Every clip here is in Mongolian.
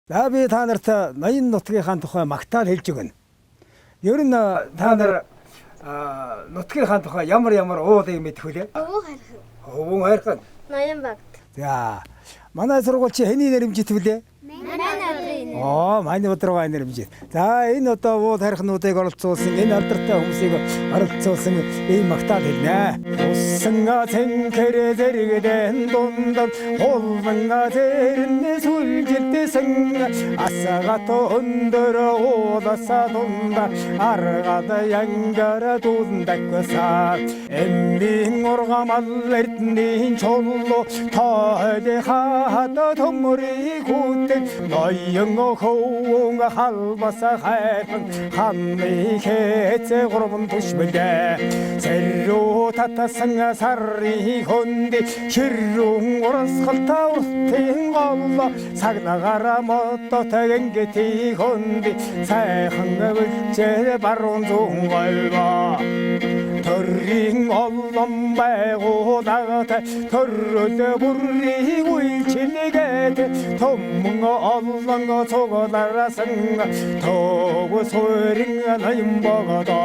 За би та нарт ноён нутгийнхаа тухай магтаал хэлж өгнө. Ер нь та нар нутгийнхаа тухай ямар уулыг мэдэх үлээ? Өвөн хайрхан. Ноён багт. За манай сургууль чи хэний нэрмжит вүлээ? Манай өдрөө нэрмжит. За энэ одоо уул хайрхнуудыг оролцуулсан энэ алдартай хүмүүсийг оролцуулсан ийм магтаал хэлнэ. Усанга цэнхэр зэрэгдэн дундад хулванга зэрнэ сүлжилтэсэн асагат өндөр ууласа дунда аргад янгара дундагсаа эмбин ургамал эрдний чуллу тойде хата төмөрий гүтэн ноён хөвөн халбаса хайхан хамны хэцэ гурван тушмэлдэ сэррүү татасан сарри хөнди ширрүүн урасгалта уртын голло сагнагара мотто тагэнгэти хөнди сайхан өвчээр баруун зүүн голбо төрийн оллон байгуулагат төрөл бүрийг үйлчилгээд төмөн оллон цугларасан төг суурин ноён богодо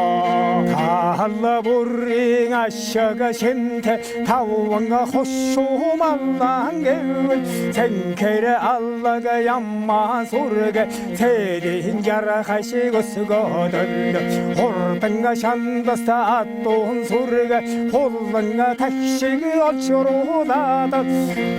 талла бүрийн ашага шинтэ таванга хошумаллан гэвэл цэнхэр аллага ямман сүргэ цэдийн жарахашиг өсгөөдөл хурданга шандаста аттун сүргэ хулланга такшиг олчруулаад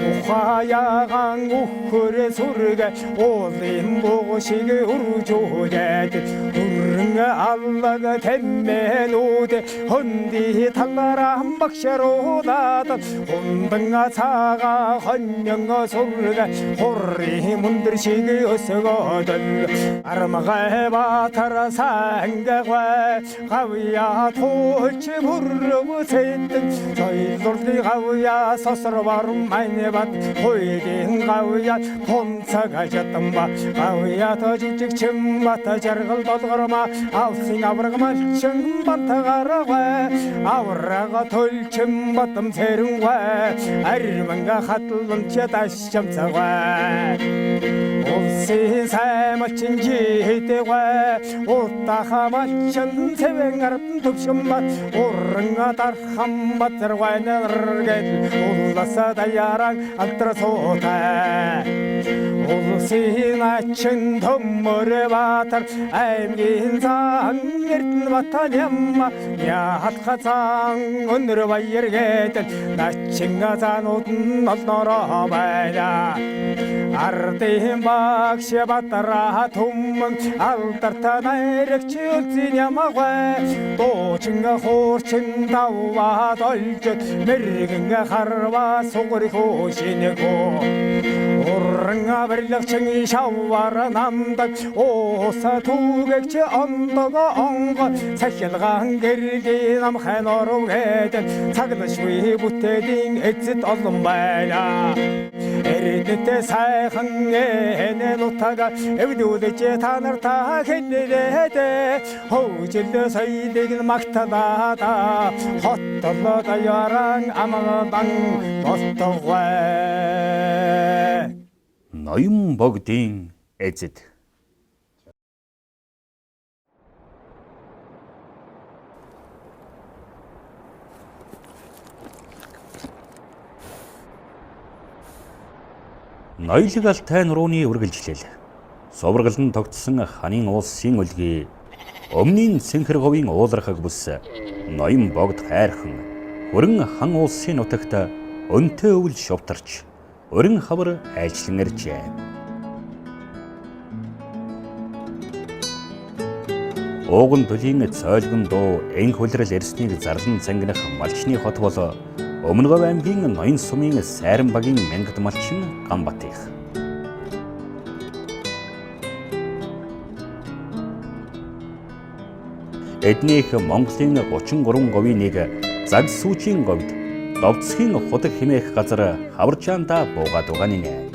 ухаягаан ухрэ сүргэ уулын богшиг үржүүлээд хүрэн аллага тэммэнүүд хөнди талараа багшруулаад хунданга цагаа хоньонго сүргэ хурри мундар шиг өсгөөдөл армагай батара сангагай гавья туулч бүррөг цэдэн соёлдны гавья сосор барум майне бат хойдын гавья тонцага жатамба гавья тожиг чим бата жаргал долгорма авсын авраг малчин батагарага аврага толчим батам цэрэнга арманга хатлан чаташ чамцага улсын саймалчин жидэга утаха малчин цэвэнгарт төвшмбат урнга дархам батэрвайнэргэд улласа даяраан алтрасуутай улсын ачин төмөрө батар аймгийн сан эрдэн батан ямма яхатхацан өнөр баяргээд начинга занууд нь олноро байна ардын багш батара түмэн алдарта найрагч үлзин ямагай дуучинга хуурчин даваад олжод мэргэнга харва сугри хөшинэго урнга бэрлагчин шаввара намдаг ууса түгэгч ондого онго цахилгаан гэргийн амхайн орвгээд цагнашгүй бүтэдийн эцэд олон байна эрэдэтэ сайхан энэ нутага эвдүүлж та нартай хэллээд хөөжлөө соёлыг магтаадаа хоттолоо даяаран амгадан болтогвэ ноён богдын эзэд ноёлог алтай нурууны үргэлжлэл суврагалн тогтсон ханын улсын өлгий өмнийн цэнхэр говийн уулархаг бүс ноён богд хайрхан хөрөн хан улсын нутагт өнтөө өвл шувтарч өрн хавар айлчлан иржээ. Ууган төлийн цойлгон дуу эн хөлрөл эрснийг зарлан цангинах малчны хот бол Өмнөгов аймгийн ноён сумын сайран багийн мянгад малчин Ганбатих. Эднийх Монголын 33 говийн нэг заг сүүчийн говьд довцхийн худаг хэмээх газар хаварчаанда буугаад байгаа нэ.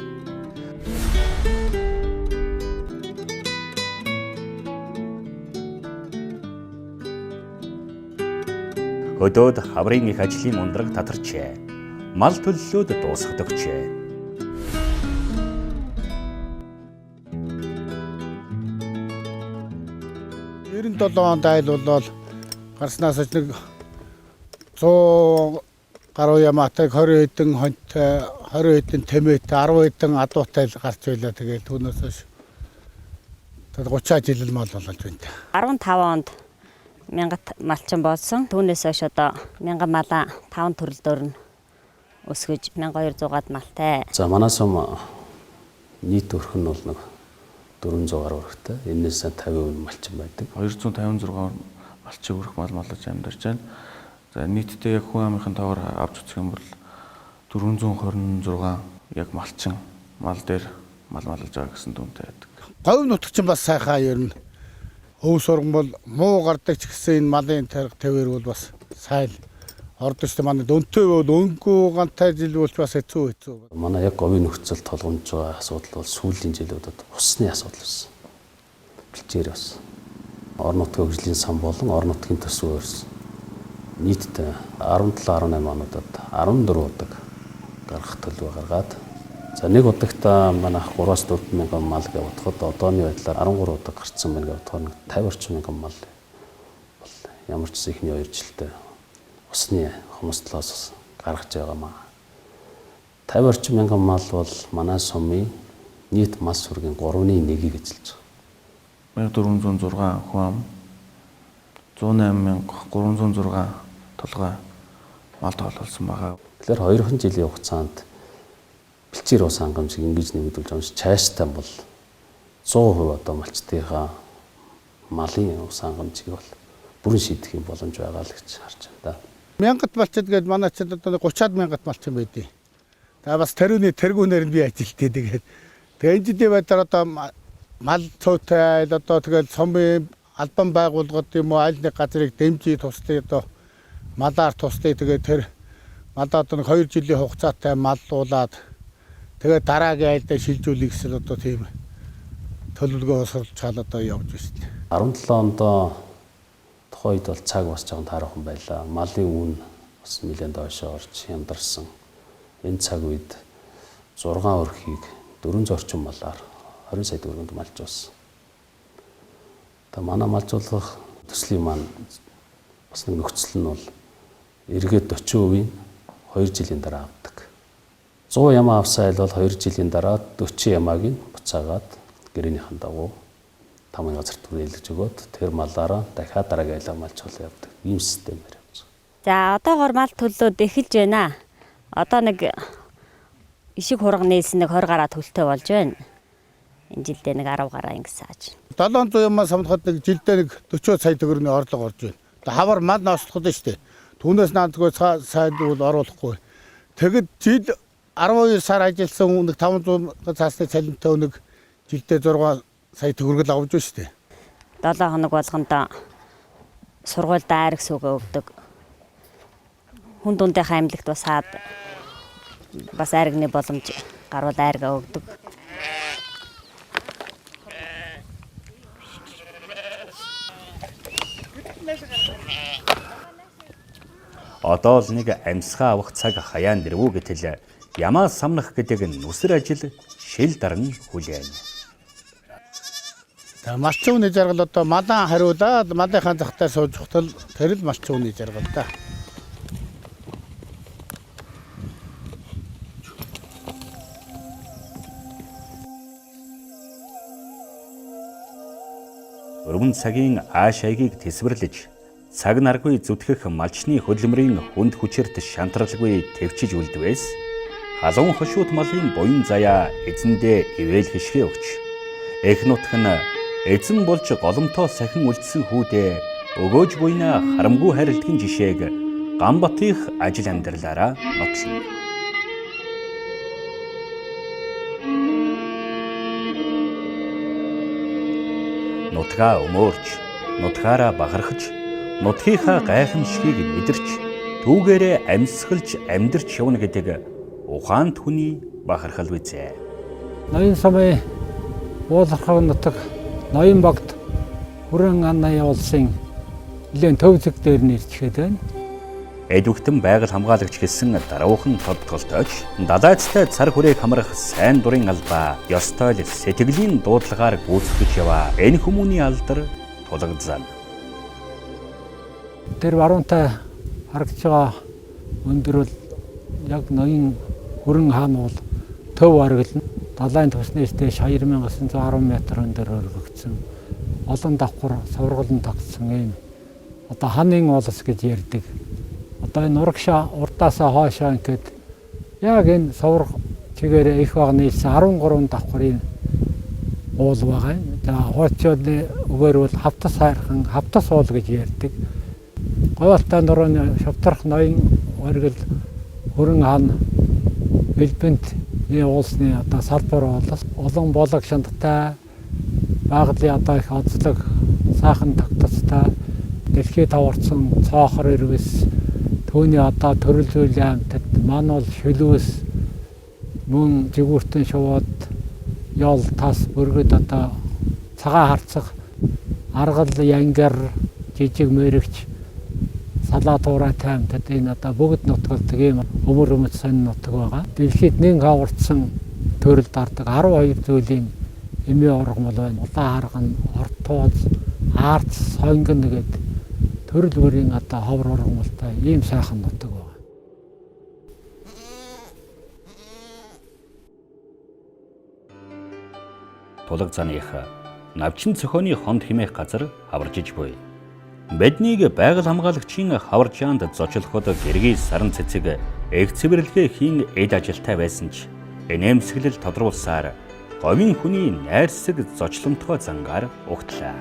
Хөдөөд хаврын их ажлын ундраг татарчээ. Мал төллөөд дуусгадагчээ. 97 онд айл болоод гарснаас нэг 100 гаруй ямаатай 20 хэдэн хоньтой 20 хэдэн тэмээтэй 10 хэдэн адуутай гарч байлаа. Тэгээд түүнээс хойш 30 жил мал болж байна. 15 онд 1000 малчин болсон. Түүнээс хойш одоо 1000 малаа 5 төрөлдөр нь өсгөж 1200-аад малтай. За манай сум нийт өрх нь бол нэг 400 гаруй өрхтэй. Энээс 50% малчин байдаг. 256 малчин өрх мал малж амьдарч байна. За нийтдээ яг хүн амынхын тоогоор авч үзэх юм бол 426 яг малчин мал дээр мал малж байгаа гэсэн дүнтэй байдаг. Говь нутагчин бас сайхан ер нь өв сурган бол муу гардаг ч гэсэн энэ малын тавир бол бас сайн ордог шүү дээ. Манай дөнтэй бол өнгөө гантай жил болж бас хэцүү. Манай яг говийн нөхцөл толгомж байгаа асуудал бол сүүлийн жилүүдэд усны асуудал байсан. Бэлчээр бас орон нутгийн хөгжлийн сан болон орон нутгийн төсвөө өрсөн. Нийтдээ 17-18 онуудад 14 удаг гаргах төлөв гаргаад за нэг удагта манайх 3-4 мянган мал гэж бодоход одооны байдлаар 13 удаг гарцсан байна гэж бодоход 50 орчим мянган мал бол ямар ч ихний 2 жилдээ усны хомсдлоос гаргаж байгаамаа. 50 орчим мянган мал бол манай сумын нийт мал сүргийн 3.1-ийг эзэлж байгаа. 1406 хүн ам 108306 толгой мал тоолсон байгаа. Тэгэхээр 2 жилийн хугацаанд бэлчээр ус хангамжийг ингэж нэмэгдүүлж байгаа юм шиг цааштай бол 100% одоо малчтынхаа малын ус хангамжийг бол бүрэн шийдэх юм боломж байгаа л гэж харж байна да. 1000-т малчид гээд манай чид одоо 30-аад мянгат малчин байдیں۔ Тэгээ бас тэргүүнээр нь би ажилтээ тэгээд энэ жилийн байдлаар одоо мал цуутай одоо тэгээд цомын албан байгууллагууд юм уу аль нэг газрыг дэмжиж тусдаа одоо малаар тусдаа тэгээд тэр малаа одоо 2 жилийн хугацаатай маллуулаад тэгээд дараагийн айлдаа шилжүүлэх гэсэн одоо тийм төлөвлөгөө осруулж чад одоо явж байна. 17 онд тухайд бол цаг бас жоохон таарахын байлаа. Малын үн бас нэлээд доошоо орж яндарсан. Энэ цаг үед 6 өрхийг 400 орчим малаар 20 сая төгрөгөнд малж байсан. Манай малжуулах төслийн маань бас нэг нөхцөл нь бол эргээд 40% 2 жилийн дараа авдаг. 100 ямаа авсан айл бол 2 жилийн дараа 40 ямааг нь буцаагаад гэрээнийхэн дагуу тамгийн газар түрээлж өгөөд тэр малаараа дахиад дараагийн айлаа малжуулах явдаг. Ийм системээр явж байгаа. За одоогоор мал төллөөд эхэлж байна. Одоо нэг ишиг хурга нээлсэн нэг 20 гараа төлтөө болж байна. Энэ жилдээ нэг 10 гараа ингэ сааж. 700 ямаа самдахад нэг жилдээ нэг 40 сая төгрөгийн орлого орж байна. Тэгээ хавар мал нослоход нь шүү дээ. Түүнээс наадгүй сайд бол оруулахгүй. Тэгэд жил 12 сар ажилласан нэг 500 цаасны цалинтай нэг жилдээ 6 сая төгрөг авч байна шүү дээ. 7 хоног болгондоо сургуульд айраг сүгэ өгдөг. Хүн дундынхаа амьлагт бас хаад бас айрагны боломж гарууд айргаа өгдөг. Одоо л нэг амьсгаа авах цаг хаяан дэрвүү гэтэл ямаа самнах гэдэг нүсэр ажил шил даран хүлээн. Малчин үний жаргал одоо малаа хариулаад малынхаа захтай сууж хутал тэр л малчин үний жаргал да. Өргөн цагийн ааш аягийг тэсвэрлэж цаг наргүй зүтгэх малчны хөдөлмөрийн хүнд хүчирт шантралгүй төвчиж үлдвээс халуун хошуут малын буян заяа эзэндээ ивэл хишгээ өгч эх нутг нь эзэн болж голомтоо сахин үлдсэн хүүдээ өгөөж буйна харамгүй харилдгийн жишээг Ганбатынх ажил амьдралаараа нотлоно. Нутгаа өмөөрч, нутгаараа бахархаж, нутгийнхаа гайхамшигыг мэдэрч, түүгээрээ амьсгалж амьдарч явна гэдэг ухаант хүний бахархал үзье. Ноён самын уулархаг нутаг ноён багт хүрэн анна явуулсан нэлээд төв зэг дээр нэрчгээд байна. Эдвэгтэн байгаль хамгаалагч гэсэн даруухан тодтолтойч далайцтай цар хүрээг хамрах сайн дурын албаа ёстой л сэтгэлийн дуудлагаар гүйцэтгэж яваа энэ хүмүүний алдар тулгадсан. Тэр баруунтай харагдж байгаа өндөр бол яг ноён Хүрэн хаан бол төв бараглана. Далайн төснөөс дэш 2910 м өндөр өргөгдсөн. Олон давхар сувргалан тогтсон юм. Одоо ханын улс гэж ярьдаг. Одоо энэ урагшаа урдаасаа хоошоо ингээд яг энэ сувраг чигээр их баг нийлсэн 13 давхрын уул байгаа. За хуучны үгээр бол хавтас хайрхан хавтас уул гэж ярьдаг. Говьалтай нурууны шавтрах ноён өргөл Хүрэн хаан Элбэнт улсны одоо салбар бол олон болог шанттай байгалийн одоо их онцлог саахан тогтцтой дэлхийд таварцсан цоохор ирвэс түүний одоо төрөл зүйл аймтад манул шүлвэс мөн жигүүртэн шувууд ял тас бүргэд одоо цагаан харцах аргал янгар жижиг мөрөгч салаа туурай таймтад энэ одоо бүгд нутгалдаг ийм өмөр өмц сонин нутаг байгаа. Дэлхийд нэг хаварцсан төрөл дардаг 12 зүйлийн эмээ ургамал байна. Улаан харган, ортооз, аарц, сонгон нэгэд төрөл бүрийн одоо ховор ургамалтай ийм сайхан нутаг байна. Тулаг цаных навчин цохооны хонд хэмээх газар хаваржиж буй. Биднийг байгаль хамгаалагчийн хаваржаанд зочлоход гэргийн саран цэцэг эх цэвэрлэгээ хийн эд ажилтай байсан ч энэмсэглэл тодруулсаар говийн хүний найрсаг зочломтгой зангаар угтлаа.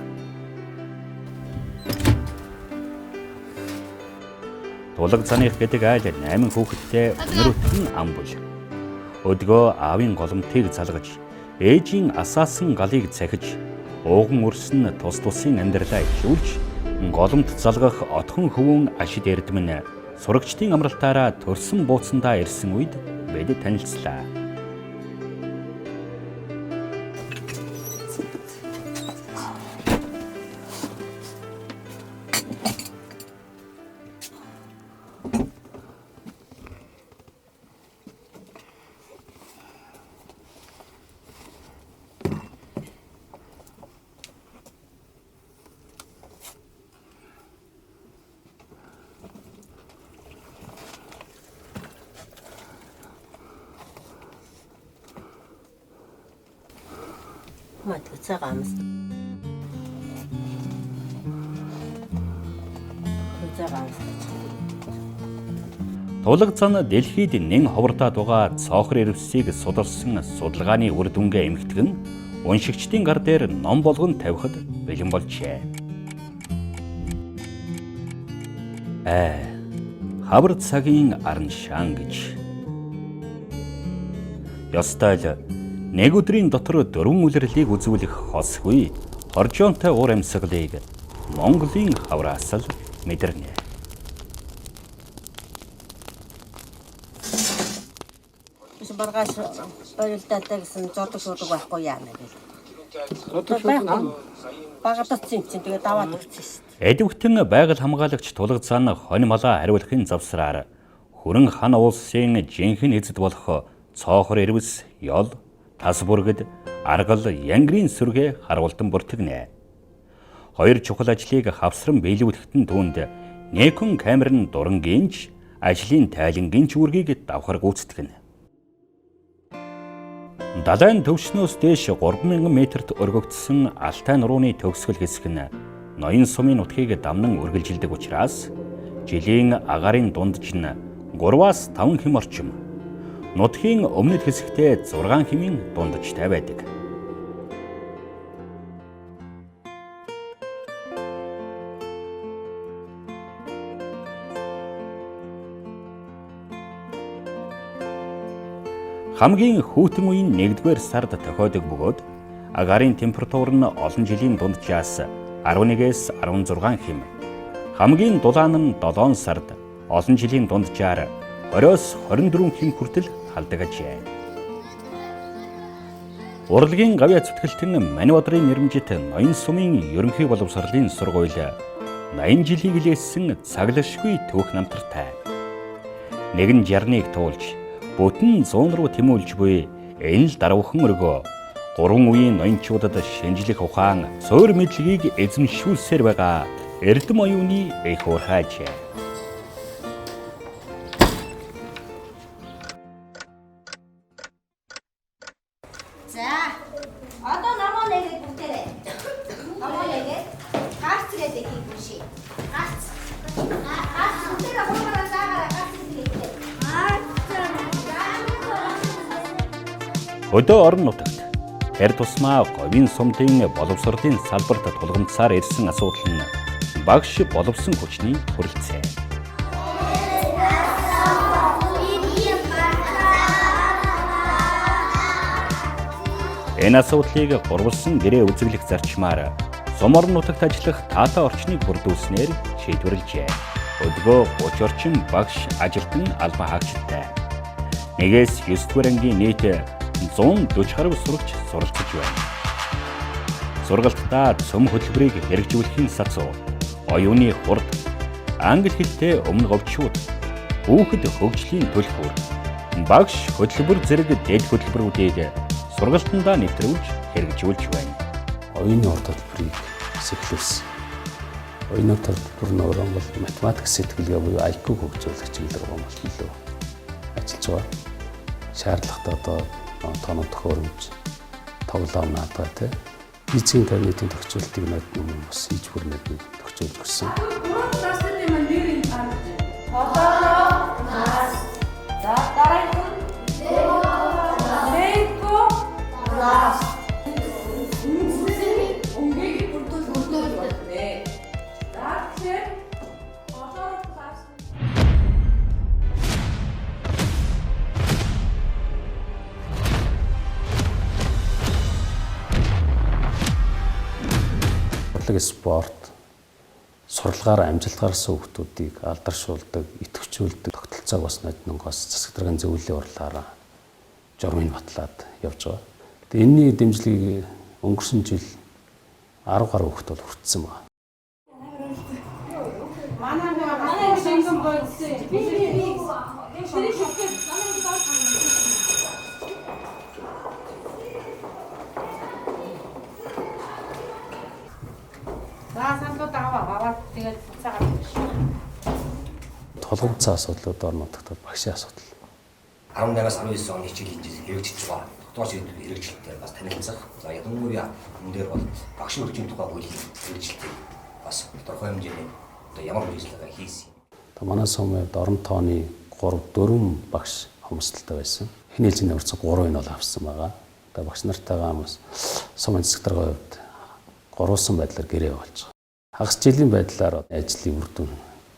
Тулаг цаных гэдэг айл 8 хүүхэдтэй өнөрөтгөн ам бол. Өдгөө аавын голомтыг залгаж, ээжийн асаасан галыг цахиж, ууган өрсөн тус тусын амьдралаа ижүүлж голомт залгах отхон хөвөн ашид эрдэмэн сурагчдын амралтаараа төрсөн бууцсандаа ирсэн үед бид танилцлаа. Мат цагаамс. Тулаг цан дэлхийд нэн ховордоод байгаа цоохор ирвсийг судалсан судалгааны үр дүнгээ эмхтгэн уншигчдын гар дээр ном болгон тавихад бэлэн болжээ. Хавар цагийн аран шаан гэж. Ёстой л нэг өдрийн дотор 4 улирлыг үзүүлэх хосгүй хоржоонтой уур амьсгалыг Монголын хавраас л мэдэрнэ. Баргаш ойлтаатай гэсэн зодог шуудаг байхгүй яана гэл. Одоо шууд Багатцсан чинь тэгээ даваад өгсөн шүү дээ. Эдвэгтэн байгаль хамгаалагч Тулаг цан хонь малаа хариулахын завсраар Хүрэн хан улсын жинхэнэ эзэд болох цоохор ирвэс ёл тас бүргэд аргал янгрийн сүргээ харуулдан бүртгэнэ. Хоёр чухал ажлыг хавсран биелүүлэхтэн түүнд Некон камерын дурангийн ажлын тайлангийн үүргийг давхар гүйцэтгэнэ. Далайн төвшнөөс дээш 3000 метрт өргөгдсөн Алтай нурууны төгсгөл хэсэг нь ноён сумын нутгийг дамнан үргэлжилдэг учраас жилийн агаарын дундч нь 3-5 хэм орчим, нутгийн өмнөд хэсэгтээ 6 хэмийн дундчтай байдаг. Хамгийн хүйтэн үеийн 1-р сард тохиодог бөгөөд агаарын температур нь олон жилийн дунджаас 11-ээс 16 хэм. Хамгийн дулаан нь 7 сард олон жилийн дунджаар 20-оос 24 хэм хүртэл халдаг ажээ. Урлагийн гавьяа зүтгэлтэн Манивадрын нэрмжит ноён сумын ерөнхий боловсролын сургууль 80 жилийг илээсэн цаглашгүй түүх намтартай. Нэгэн 60-ыг туулж бүтэн 100 руу тэмүүлж буй энэ л даруухан өргөө 3 үеийн ноёнчуудад шинжлэх ухаан, суур мэдлэгийг эзэмшүүлсээр байгаа Эрдэм оюуны их уурхааж. За. Одоо намаа нэгээд бүтээрэй. Намаа нэгээд гарц гээд ихийг бүшээ. Гарц. Гарц бүтээрэй хоороо заагараа гарц хийлээ. Өдөө орон нутагт тэр тусмаа говийн сумдын боловсролын салбарт тулгамдсаар ирсэн асуудал нь багш боловсон хүчний хүрэлцээ. Энэ асуудлыг гурвалсан гэрээ үзэглэх зарчмаар сум орон нутагт ажиллах таатай орчныг бүрдүүлснээр шийдвэрлэжээ. Өдгөө 30 орчим багш ажилтан албан хаагчтай. 1-9 дугаар ангийн нийт 140 гаруй сурагч суралцж байна. Сургалтаа цөм хөтөлбөрийг хэрэгжүүлэхийн сацуу, оюуны хурд, англи хэлтэй өмнө говьчууд, хүүхэд хөгжлийн төлхөөр, багш хөтөлбөр зэрэг дэд хөтөлбөрүүдийг сургалтандаа нэвтрүүлж хэрэгжүүлж байна. Оюуны урт хөтөлбөрийг сэтлүүлсэн. Оюуны урт хөтөлбөр нь өөрөө бол математик сэтгэлгээ буюу IQ хөгжүүлэх чиглэл рүү илүү ажиллаж байгаа. Шаардлагатай одоо тооны төхөөрөмж, тоглоом наадах физикийн кабинетийн тохиолдлыг над юм бас хийж бүрнээд тохиолж өгсөн. Спорт, сурлагаар амжилтаарсан хүүхдүүдийг алдаршуулдаг, идэвхжүүлдэг тогтолцоог бас Ноднонгоос засаг даргын зөвлөлийн урлаараа журмын батлаад явж байгаа. Тэгээ энэний дэмжлэгийг өнгөрсөн жил 10 гаруй хүүхд бол хүртсэн байна. Тулгамдсан асуудлууд орон нутагт багшийн асуудал. 18-аас 19 оны хичээл хэрэгжиж байгаа. Тогтоож хэрэгжилтээр бас танилцах. За ялангуяа энэ дээр бол багш хөгжлийн тухай хуулийн хэрэгжилтийг бас тодорхой хэмжээний одоо ямар үйлчлэгээ хийсэн. Манай сумд орон тооны 3-4 багш хомсдолтой байсан. Эхний ээлжийн урьдчилан 3-ыг бол авсан байгаа. Одоо багш нартайгаа бас сумын засаг даргын хувьд гурвалсан байдлаар гэрээ болж байгаа. Хагас жилийн байдлаар ажлын үр дүн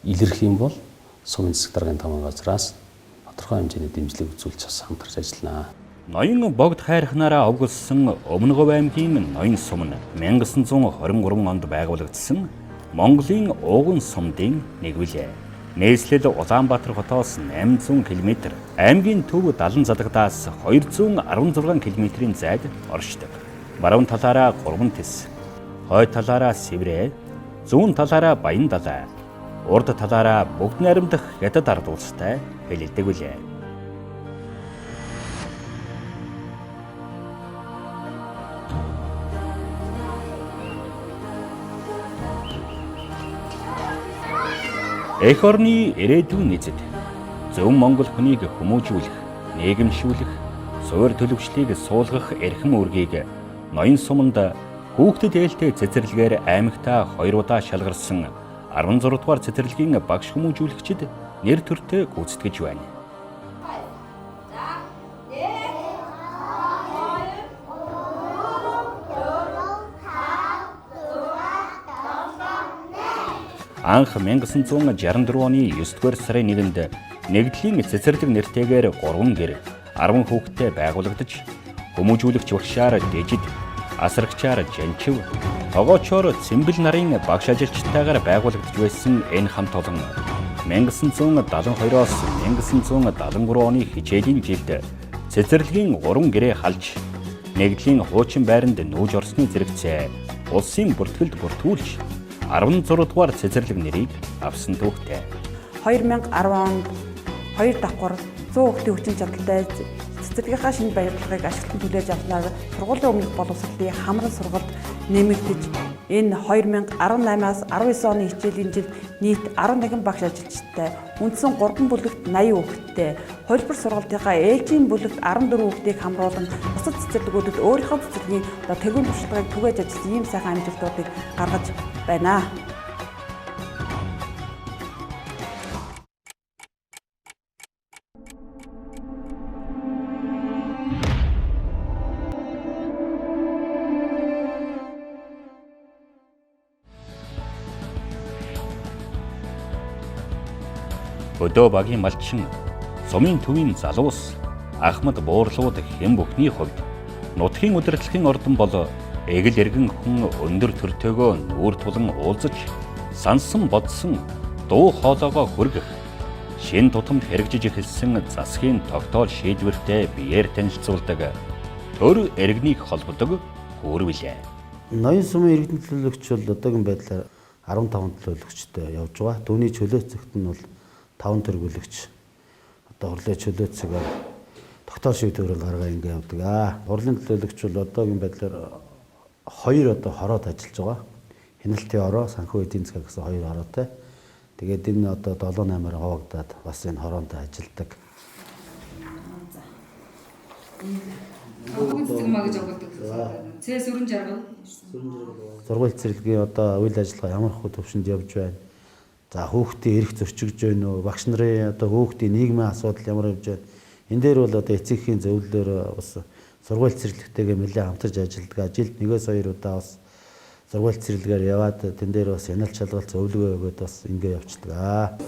илэрх юм бол сумын засаг даргын тамга газраас тодорхой хэмжээний дэмжлэг үзүүлж бас хамтарч ажиллана. Ноён богд хайрхнаараа овгулсан Өмнөговь аймгийн ноён сум нь 1923 онд байгуулагдсан Монголын ууган сумдын нэг билээ. Нээслэл Улаанбаатар хотоос 800 км, аймгийн төв Далан задагдаас 216 км-ийн зайд оршдог. Баруун талаараа Гурван Тэс, хойд талаараа Сэврэ, зүүн талаараа Баян далай, урд талаараа Бүгд найрамдах хятад ард улстай хэлэлдэг билээ. Эх орны ирээдүйн эзэд зөв Монгол хүнийг хүмүүжүүлэх, нийгэмшүүлэх, суурь төлөвчлийг суулгах эрхэм үүргийг ноён суманд хүүхдэд ээлтэй цэцэрлэгээр аймагтаа 2 удаа шалгарсан 16 дугаар цэцэрлэгийн багш хүмүүжүүлэгчид нэр төртэй гүйцэтгэж байна. Анх 1964 оны 9 дугаар сарын 1-нд нэгдлийн цэцэрлэг нэртэйгээр 3 гэр 10 хүүхэдтэй байгуулагдаж хүмүүжүүлэгч багшаар Дэжид, асрагчаар Жанчив, тогоочоор Цэмбэл нарын багш ажилчтайгаар байгуулагдаж байсан энэ хамт олон 1972-оос 1973 оны хичээлийн жилд цэцэрлэгийн 3 гэрээ халж нэгдлийн хуучин байранд нүүж орсны зэрэгцээ улсын бүртгэлд бүртгүүлж 16 дугаар цэцэрлэг нэрийг авсан түүхтэй. 2010 онд 2 давхар 100 хүүхдийн хүчин чадалтай цэцэрлэгийнхаа шинэ барилгыг ашиглан түлээж авснаар сургуулийн өмнөх боловсролын хамран сургалт нэмэгдэж Энэ 2018-аас 19 оны хичээлийн жилд нийт 11 багш ажилчтай, үндсэн 3 бүлэгт 80 хүүхэдтэй, хувилбар сургалтынхаа ээлжийн бүлэгт 14 хүүхдийг хамруулан бусад цэцэрлэгүүдэд өөрийнхөө цэцэрлэгийн тэргуун туршлагыг түгээж ажилласан ийм сайхан амжилтуудыг гаргаж байна. Өдөө багийн малчин, сумын төвийн залуус, Ахмад буурлууд хэм бүхний хувьд нутгийн удирдлагын ордон бол эгэл эргэн хүн өндөр төртөөгөө нүүр тулан уулзаж, сансан бодсон дуу хоолойгоо хүргэх, шин тутамд хэрэгжиж эхэлсэн засгийн тогтоол шийдвэртэй биеэр танилцуулдаг төр иргэнийг холбодог хүрвэлээ. Ноён сумын иргэдийн төлөөлөгч бол одоогийн байдлаар 15 төлөөлөгчтэй явж байгаа. Түүний чөлөөцөгт нь бол 5 тэргүүлэгч одоо хурлын чөлөөцөөр тогтоол шийдвэрээр гаргаа ингэ явдаг. Хурлын төлөөлөгч бол одоогийн байдлаар 2 одоо хороод ажиллаж байгаа. Хяналтын хороо, санхүү эдийн засаг гэсэн 2 хороотой. Тэгээд энэ одоо 7-8-аар хуваагдаад бас энэ хороонд ажилладаг. Цэцэг маа гэж өгдөг. Цээ сүрэн жаргал. Сургууль цэцэрлэгийн одоо үйл ажиллагаа ямар их төвшөнд явж байна. За хүүхдийн эрх зөрчигдөж байна уу? Багш нарын одоо хүүхдийн нийгмийн асуудал ямар явж байна? Энэ дээр бол одоо эцэгхийн зөвлөлөөр бас сургууль цэцэрлэгтэйгээ нэлээд хамтарч ажилладаг. Жилд 1-2 удаа бас сургууль цэцэрлэгээр яваад тэн дээр бас хяналт шалгалт зөвлөгөө өгөөд бас ингэ явчихдаг.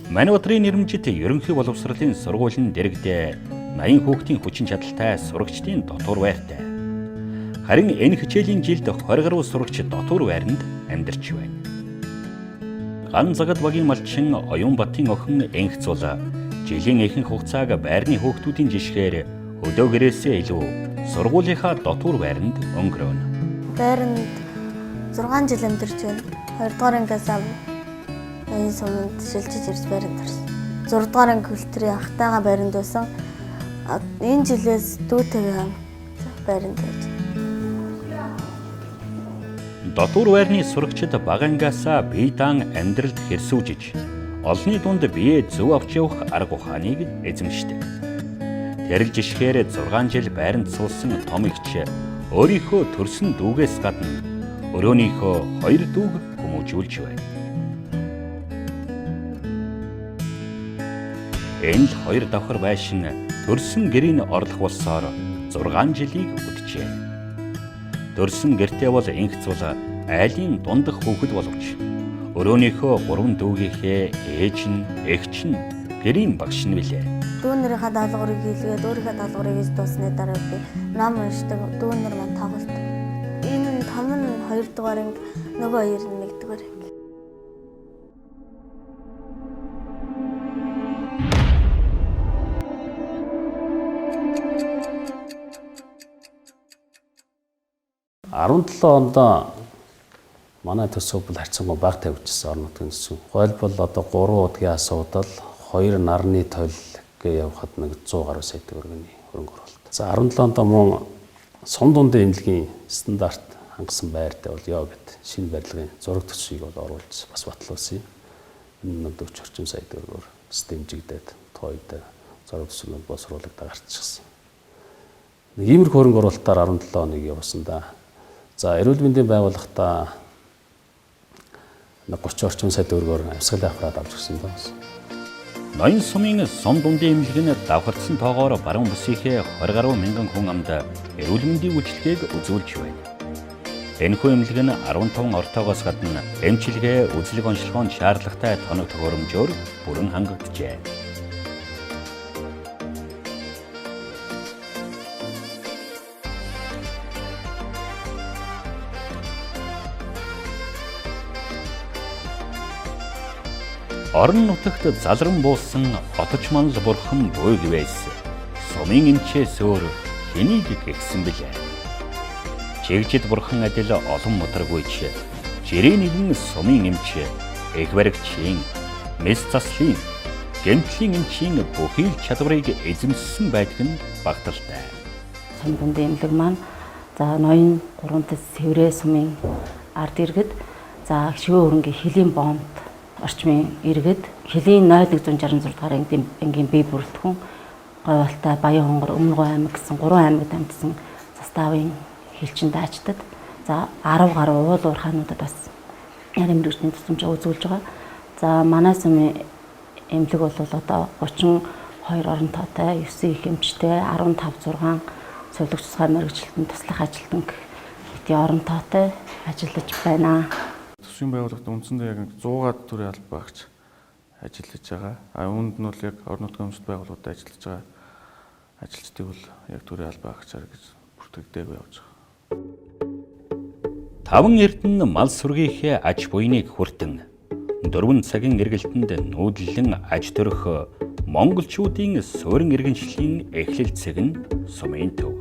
Манайвдрын нэрмжит ерөнхий боловсролын сургуулийн дэргэдээ 80 хүүхдийн хүчин чадалтай сурагчдын дотор байртай. Харин энэ хичээлийн жилд 20 гаруй сурагч дотор байранд амьдарч байна. Ган загад багийн малчин Оюнбатын охин Энхцул жилийн ихэнх хугацааг байрны хүүхдүүдийн жишгээр өдөө гэрээсээ илүү сургуулийнхаа дотор байранд өнгөрөөнө. Байранд 6 жил амьдарч байна. 2 дугаар ангиас энэ суманд шилжиж ирж байранд орсон. 6 дугаар анги хөлтрийн ахтайгаа байранд байсан. Энэ жилээс дүүтэйгээ байранд байж. Дотор байрны сурагчид багангаасаа бие даан амьдралд хэрсүүжиж, олонний дунд бие зөв авч явах арга ухааныг эзэмшдэг. Тэрл жишгээр 6 жил байранд суусан том эгч өөрийнхөө төрсөн дүүгээс гадна өрөөнийхөө 2 дүүг хүмүүжүүлж байна. Энэ л 2 давхар байшин төрсөн гэрийн орлох болсоор 6 жилийг үтжээ. Төрсөн гэртээ бол Энхцул айлын дундах хүүхэд боловч өрөөнийхөө 3 дүүгийнхээ ээж нь, эгч нь гэрийн багш нь билээ. Дүүнэрийнхээ даалгаврыг хийлгээд өөрийнхөө даалгаврыг хийж дуусны дараа би ном уншдаг. Дүүнэр маань тоглолт. Энэ том нь 2 дугаар анги, нөгөө 2 нь 1 дугаар анги. онд манай төсөв бол харьцангуй бага тавьчихсан орон нутгийн төсөв. Хойлбол одоо 3 удаагийн асуудал 2 нарны тойл гээ явахад нэг 100 гаруй сая төгрөгийн хөрөнгө оруулалт. За 17 онд мөн сум дундын эмнэлгийн стандарт хангасан байртай бол яа гэд шинэ барилгын зураг төсвийг бол оруулж бас батлуулсан юм. Энэ 40 орчим сая төгрөгөөр дэмжигдээд тойд зураг төсвүүд боловсруулагдаад гарчихсан. Нэг иймэрхүү хөрөнгө оруулалтаар 17 оныг явуулсан да. За эрүүл мэндийн байгууллагатаа 30 орчим сая төгрөгөөр амьсгалын аппарат авч өгсөн даа. Ноён сумын сум дундын эмнэлэг нь давхарцсан тоогоор баруун бүсийнхээ 20 гаруй мянган хүн амд эрүүл мэндийн үйлчилгээг үзүүлж байна. Энэхүү эмнэлэг нь 15 ортоогоос гадна эмчилгээ, үзлэг онцлогоонд шаардлагатай тоног төхөөрөмжөөр бүрэн хангагджээ. Орон нутагт залран буусан отож манал бурхан буй гэвээс сумын эмчээс өөр хэнийг гихсэн бэлээ. Чигжид бурхан адил олон мутаргүйч жирийн нэгэн сумын эмч эх баригчийн мэс заслын гэмтлийн эмчийн бүхий л чадварыг эзэмссэн байдаг нь багталтай. Сум дундын эмнэлэг маань за ноён 3 тэс сэврээ сумын ард иргэд за шигөө хөрөнгө хилийн бомб орчмын иргэд хилийн 0166 дугаар ангийн бие бүрэлдэхүүн говьалтай Баян хонгор Өмнөгов аймаг гэсэн 3 аймагт амьдсан заставын хилчин даачдад за 10 гаруй уул уурхаануудад бас нарийн мэргэжлийн тусламж үзүүлж байгаа. За манай сумын эмнэлэг бол одоо 32 орон тоотой, 9 их эмчтэй, 15 6 цовлогч тусгай мэргэжилтэн туслах ажилтнаг хэдийн орон тоотой ажиллаж байна. Төсвийн байгууллагад үндсэндээ яг 100-аад төрлийн албан багч ажиллаж байгаа. Үүнд нь бол яг орон нутгийн өмчт байгууллагуудад ажиллаж байгаа ажилчдыг бол яг төрлийн албан багчаар гэж бүртгэгдээгүй явж байгаа. 5 эрдэнэ мал сүргийнхээ аж буйныг хүртэн 4 цагийн эргэлтэнд нүүдлэн аж төрөх монголчуудын суурин иргэншлийн эхлэлцэг нь сумын төв.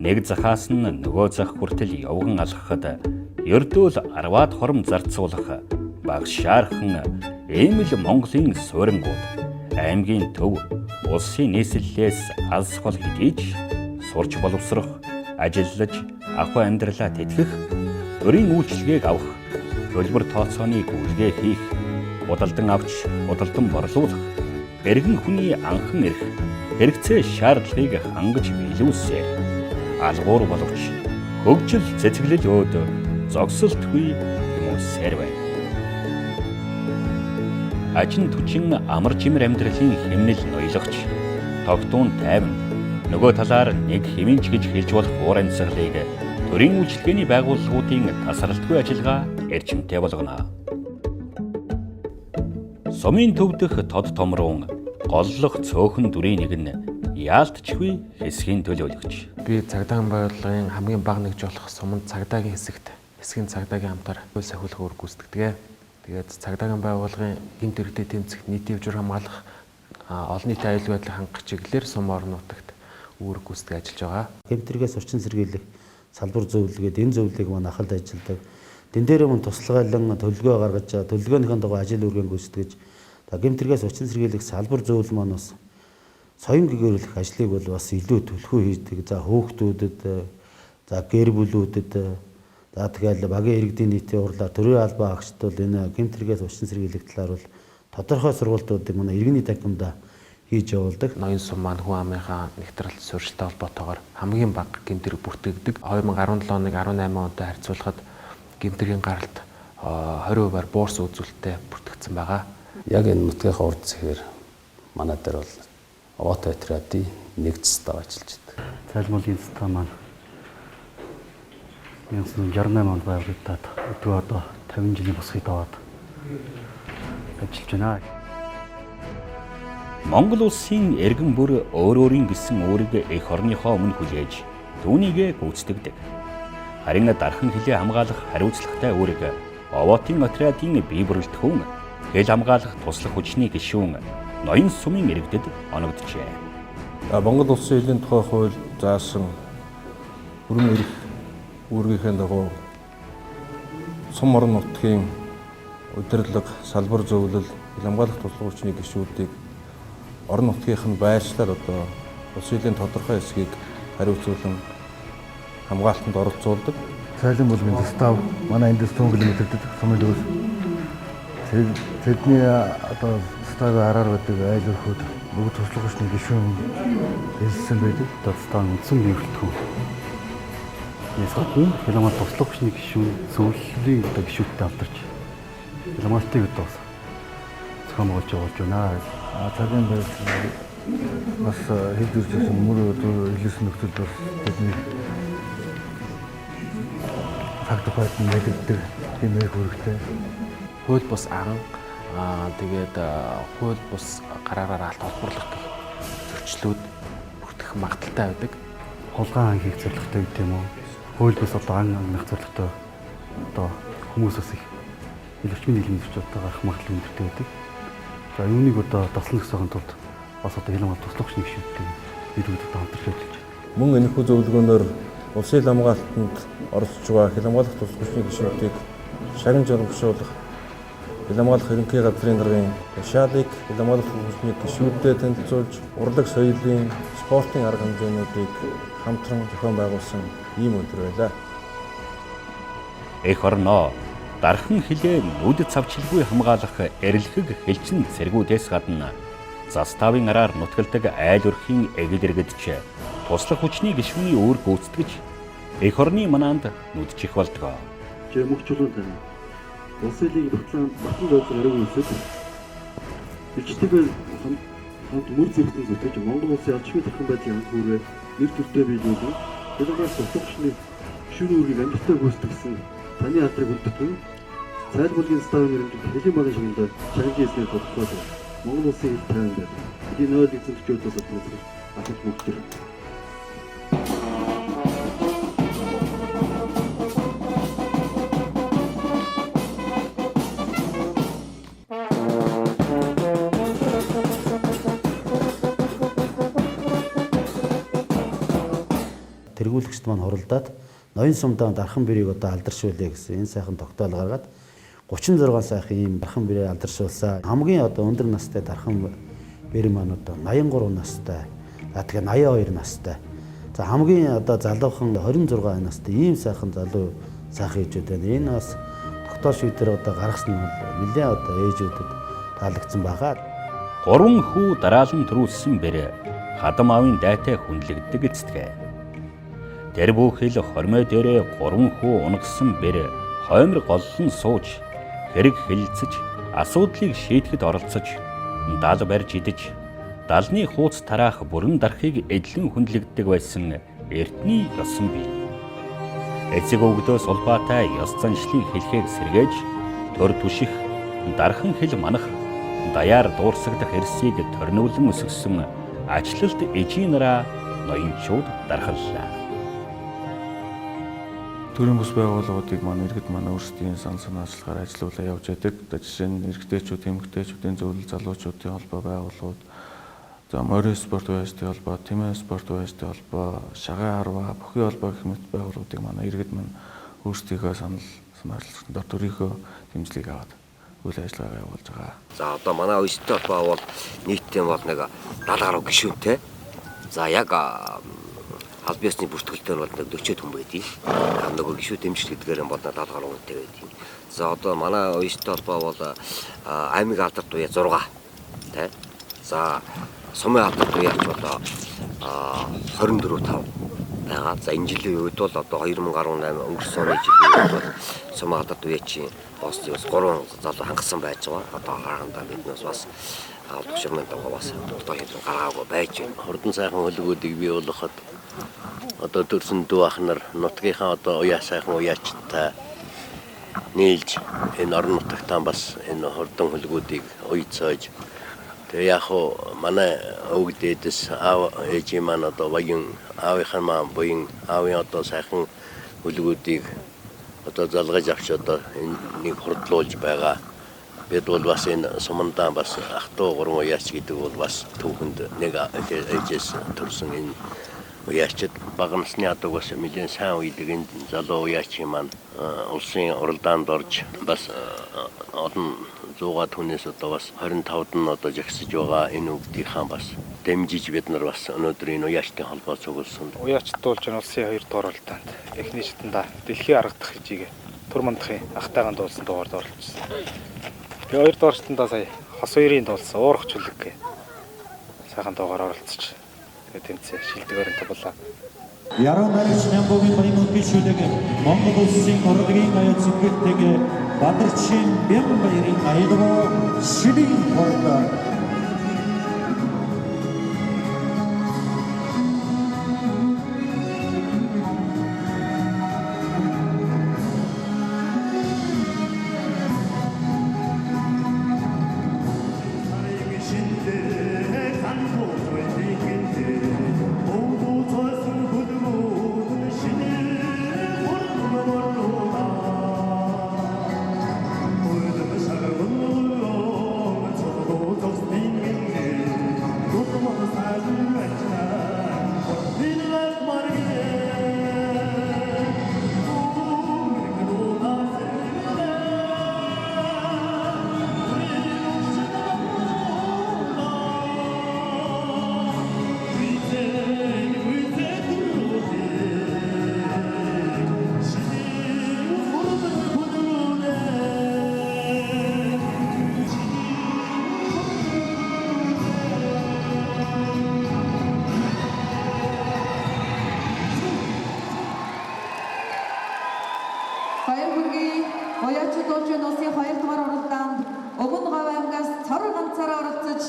Нэг захаас нь нөгөө зах хүртэл явган алхахад ердөөл 10-аад хором зарцуулах багшаархан эмэл Монголын суурингууд аймгийн төв улсын нийслэлээс алс хол хидийж сурч боловсрох, ажиллаж ахуй амьдралаа тэтгэх, төрийн үйлчлэгийг авах, төлбөр тооцооны гүйлгээ хийх, удалдан авч удалдан борлуулах, эргэн хүний анхан ирэх, хэрэгцээ шаардлагыг хангаж биелүүлсээр алгуур боловч хөгжил цэцгэлэл өөд зогсолтгүй хүмүүсээр байна. Ажин түчин амар жимэр амьдралын хэмнэл ноёлгоч, тогтуун тайван, нөгөө талаар нэг хэминч гэж хэлж болох уур амьсгалыг төрийн үйлчлэгээний байгууллагуудын тасралтгүй ажиллагаа эрчимтэй болгоно. Сумын төв дэх тод томруун голлох цөөхөн дүрийн нэг нь яалтчгүй хэсгийн төлөөлөгч. Би цагдаагийн байгууллагын хамгийн бага нэгж болох суманд цагдаагийн хэсгийн цагдаагийн хамтаар хууль сахиулах үүрэг гүйцэтгэдэг. Тэгээд цагдаагийн байгууллагын гэмт хэрэгтэд тэмцэх нийтийн хэмжээр хамгаалах олон нийтийн аюулгүй байдлыг хангах чиглэлээр сум орон нутагт үүрэг гүйцэтгэж ажиллаж байгаа. Гэмт хэрэгээс орчин сэргийлэх салбар зөвлөгээд энэ зөвлөлийг маань ахалд ажилладаг. Дэн дээрээ мөн туслахайлан төлөвлөгөө гаргаж төлөвлөгөөнийхэн дагуу ажил үргэн гүйцэтгэж гэмт хэрэгээс орчин сэргийлэх салбар зөвлөл маань бас соён гэгэрүүлэх ажлыг бол бас илүү төлхөө хийдэг. За хөөгтүүдэд, за гэр бүлүүдэд, за тэгэл багийн иргэдийн нийтийн урлаар төрийн албан агчид бол энэ гэмт хэрэгээс орчин сэргийлэх талаар бол тодорхой сургалтуудыг манай иргэний танхимдаа хийж явуулдаг. Ноён сум маань хүн амынхаа нэгтрэлт суурьшилтай холбоотойгоор хамгийн бага гэмт хэрэг бүртгэгдэг. 2017 оныг 18 онтой харьцуулахад гэмт хэргийн гаралт 20%-аар буурс үзүүлэлттэй бүртгэгдсэн байгаа. Яг энэ нутгийнхаа урд зэхээр манай дээр бол Овоотой отрядын нэг цэстав ажиллаж байдаг. Цайлмуулын цэстав маань 1968 онд байгуулагдаад өдөө одоо 50 жилийн босхийг даваад ажиллаж байна. Монгол улсын эргэн бүр өөрийн гэсэн өөрийг эх орныхоо өмнө хүлээж түүнийгэ гүйцэтгэдэг. Харин дархан хилээ хамгаалах хариуцлагатай үүрэг Овоотын отрядын бие бүрэлдэхүүн, хэл хамгаалах туслах хүчний гишүүн ноён сумын иргэдэд оногджээ. Монгол улсын элийн тухай хууль заасан бүрэн эрх үүргийнхээ дагуу сум орон нутгийн удирдлага, салбар зөвлөл, хэл хамгаалах туслах хүчний гишүүдийг орон нутгийнх нь байршлаар одоо улсын элийн тодорхой хэсгийг хариуцуулан хамгаалтанд оролцуулдаг. Цайлан бүлгийн застав манай эндээс 100 км-д сумын дэвс. Тэдний одоо заставын араар байдаг айл өрхөд бүгд туслах хүчний гишүүн хэлсэн байдаг. Застав үндсэн биелэлтгүй. Ясгатны хилмал туслах хүчний гишүүн зөвлөлийн одоо гишүүдтэй хамтарч хилмалтыг одоо зохион байгуулж явуулж байна. Цагийн байдлаар бас хэд үржсэн мөр хэлсэн нөхцөл бас тэдний цаг тухайд мэддэг хэмээх үүрэгтэй. Хууль бус арга тэгээд хууль бус гараараа алт холбоорлох гэх зөрчлүүд бүртгэх магадaltaй байдаг. Хулгайн хийх зорилготой гэдэг юм уу? Хууль бус одоо анх зорилготой одоо хүмүүс бас их илэрчмийн нийгмийн зөрчилдөд гарах магадлал өндөртэй байдаг. За юуныг одоо тослох гэсэн тулд бас одоо хилмал туслах хүчний гишүүдтэй иргэдэд хамтарч ажиллаж байна. Мөн энэхүү зөвлөгөөнөөр улсын хил хамгаалтанд оролцож байгаа хил хамгаалах туслах хүчний гишүүдийг шагнаж урамшуулах Илхамгаалах ерөнхий газрын даргын шаалыг илхамгаалах хүмүүсний гишүүдэд танилцуулж урлаг соёлын спортын арга хэмжээнүүдийг хамтран зохион байгуулсан ийм өдөр байлаа. Эх орноо дархан хилээ нүд цавчилгүй хамгаалах эрэлхэг хэлчин цэргүүдээс гадна заставын араар нутгалдаг айл өрхийн эгэл иргэдч туслах хүчний гишүүний үүрэг гүйцэтгэж эх орны манаанд нүдчих болдог. Мөхчлөн тань. Улсын лиг батлан зоолсон ариг үйлсэд ичдэг хамт мөр зэрэгтэй зүтгэж Монгол улсын алчмын дархан байдлын анх үүрээ нэр төртөө биелүүлэн Илhamгаас туслагчны гишүүний үүргийг амжилттай гүйцэтгсэн таны алдрыг хүндэтгэн цайлгуулгын ставын нэрмжид хэлийн багын шигнэд чанарын эсрэг тодорхойлсон Монгол улсын хэл тайван байдаг. Эдийн нойл эзэмшүүлэлтээс олдсон ахад мөхтөр. Тэргүүлэгчд маань хуралдаад ноён сумдаа дархан бэрийг одоо алдаршуулъя гэсэн энэ сайхан тогтоол гаргаад 36 сайхан ийм дархан бэрээ алдаршуулсан. Хамгийн одоо өндөр настай дархан бэр маань одоо 83 настай. За тэгээ 82 настай. За хамгийн одоо залуухан 26 настай ийм сайхан залуу сайхан ээжүүд байна. Энэ бас тогтоол шийдвэр одоо гаргасан нь нэлээд одоо ээжүүдэд таалагдсан байгаа. 3 хүү дараалан төрүүлсэн бэр хадам аавын дайтай хүнлэгддэг эцдэг. Тэр бүхэл хормой дээрээ 3 хүү унгасан бэр хоймор голлон сууж хэрэг хэлэлцэж асуудлыг шийдэхэд оролцож дал барьж идэж далны хууц тараах бүрэн дарахыг эдлэн хүндлэгддэг байсан эртний ёсон бий. Эцэг өвгдөөс улбаатай ёс заншлын хэлхийг сэргээж төр түших дархан хэл манах даяар дуурсагдах эрсийг торниулан өсгсөн ачлалт эжийн нараа ноёнчууд дархаллаа. Төрийн бүс байгууллагуудыг манай иргэд манай өөрсдийн сан санаачлалаар ажиллуулаад явж байдаг. Жишээ нь эрэгтэйчүүд, эмэгтэйчүүдийн зөвлөл залуучуудын холбоо байгууллагууд, за морин спорт байшдын холбоо, тэмээ спорт байшдын холбоо, шагаан харва, бүхий холбоо гэх мэт байгууллагуудыг манай иргэд маань өөрсдийнхөө санал санаачлалтанд төрийнхөө дэмжлэгийг аваад үйл ажиллагаа явуулж байгаа. За одоо манай өвчтөй холбоо бол нийтдээ бол нэг 70 гаруй гишүүнтэй. За яг аль биесны бүртгэлтэй бол 40 хүн байдгийг. Нөгөө гишүүд дэмжих гэдгээр бол 70 гаруй хүнтэй байдгийг. За одоо манай өвчтөй холбоо бол аймаг алдарт уяа 6 тий. За сумын алдарт уяач бол 24 5 байгаа. За энэ жилийн үед бол одоо 2018 өнгөрсөн оны жилийн үед бол сумын алдарт уяачийн постыг бас 3 залуу хангасан байж байгаа. Одоо хараандаа биднээс бас төвшөрмөнд байгаа бас одоо хэдэн гаргаагүй байж байна. Хурдан сайхан хөлгүүдийг бий болгоход одоо төрсөн дүү ах нар нутгийнхаа одоо уяа сайхан уяачтай нийлж энэ орон нутагтаа бас энэ хурдан хөлгүүдийг уйцааж тэгээ яг хуу манай өвөг дээдэс аав ээжийн маань одоо баян аавынхаа маань буян аавын одоо сайхан хөлгүүдийг одоо залгаж авч одоо энийг хурдлуулж байгаа. Бид бол бас энэ сумандаа бас ах トゥ 3 уяач гэдэг бол бас түүхэнд нэг ээжээс төрсэн энэ уяачд бага насны одоо бас мэдэн сайн үйдэг энэ залуу уяачийн маань улсын уралдаанд орж бас олон 100-аад хүнээс одоо бас 25-д нь одоо жагсаж байгаа энэ үгдийнхаа бас дэмжиж бид нар бас өнөөдөр энэ уяачтын холбоо цугласан. Уяачд дуулж улсын 2 дугаар уралдаанд эхний шатанда дэлхийн арга дах хижээгээ Тур мандахын ахтайгаан дуулсан дугаард оролцсон. Тэгээ 2 дугаар шатанда сая хос хоёрын дуулсан уурах чүлэг гэ сайхан дугаар оролцож тэгээ тэмцээ шилдэгээрэн тоглоо. Яруу найрагч Нямбогийн баян гишүүдэг Монгол улсын урлагийн аяц зүтгэдэг Бадарчин Бямбаярын аялал шилэн хордоо Баяр хүргэе. Гоёч дуулжин улсын 2 дугаар оролдоонд Өмнө Говь аймгаас цор ганцаараа оролцож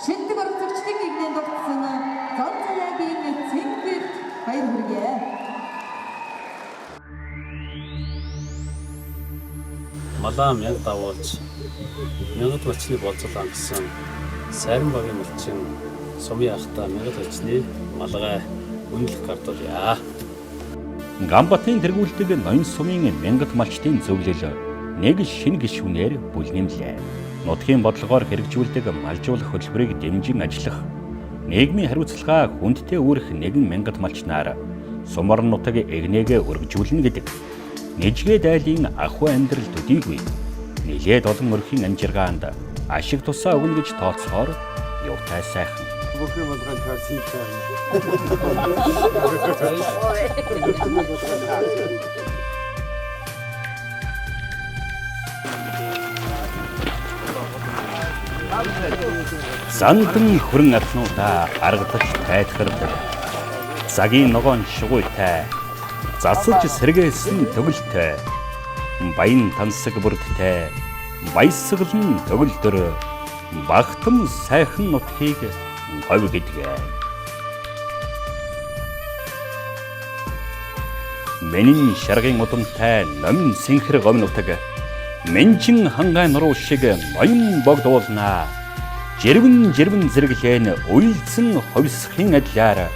шиндэг оролцогчдын игнэнд тогтсон Зонцаягийн Цэнгэр баяр хүргэе. Малаа мянга давуулж мянгад малчны болцол ангасан сайран багийн малчин сумын ахта мянгад малчны малгай үнэлэх гардуулъя. Гамбатын тэргүүлдэг ноён сумын мянгат малчтын зөвлөл нэг шинэ гишүүнээр бүлнэмлээ. Нутгийн бодлогоор хэрэгжүүлдэг малжуулах хөтөлбөрийг дэмжин ажиллах, нийгмийн хариуцлага хүндтэй үүрэх нэгэн мянгат малчнаар сумар нутаг эгнээгээ өргөжүүлнэ гэдэг Нэжгээ дайлын ахуй амьдрал төдийгүй нэлээд олон өрхийн амжиргаанд ашиг тусаа өгнө гэж тооцохоор юутай сайхан. Бүхэн болгон тарсийтай. Зандан хөрөн атнуудаа аргадаж тайлхардаг. Цагийн ногоон шугуйтай, засаж сэргээсэн төгөлтэй, баян тансаг бүрдтэй, баясгалан төгөлдөр багтам сайхан нутгийг говь гэдгээ. Миний шаргын удамтай номин синхэр говь нутаг Менжин хангай нуруу шиг ноён богдуулнаа. Жирвэн зэрэглэн уйлдсан ховсхын адилаар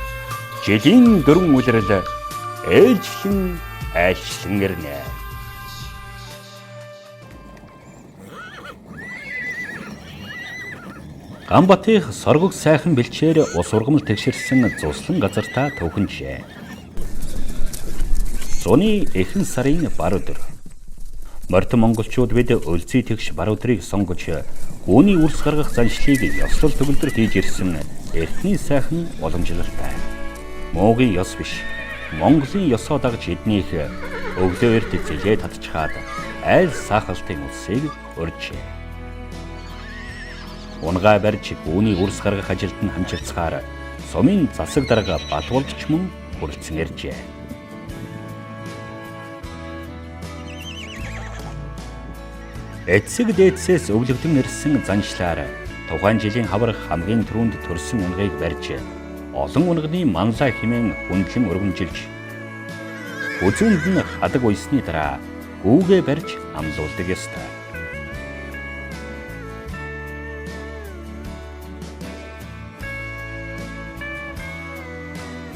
жилийн дөрвөн үлрэл ээлжлэн айлчлан ирнэ. Гамбатых соргог сайхан бэлчээр ус ургамал тэгшэрсэн зуслан газартаа төвхөнжээ. Зуны эхэн сарын бар өдөр морьтой монголчууд бид өлзий тэгш бар өдрийг сонгож үүний үрс гаргах заншлыг ёслол төгөлдөр хийж ирсэн эртний сайхан уламжлалтай. Муугийн ёс биш, Монголын ёсоо дагж эднийх өвдөө эрт зэлээ татчихад айл саахалтын улсыг өржээ. Унгай барьж үүний үрс гаргах ажилд нь хамжирцгаар сумын засаг дарга Балвалч мөн хүрэлцэн иржээ. Эцэг дээдсээс өвлөгдөн ирсэн заншлаар тухайн жилийн хавар хамгийн түрүүнд төрсөн унгыг барьж олон унганы манлай хэмээн хүндлэн өргөмжилж үзүүнд нь хадаг уйсны дараа гүүгээ барьж амлуулдаг ёстой.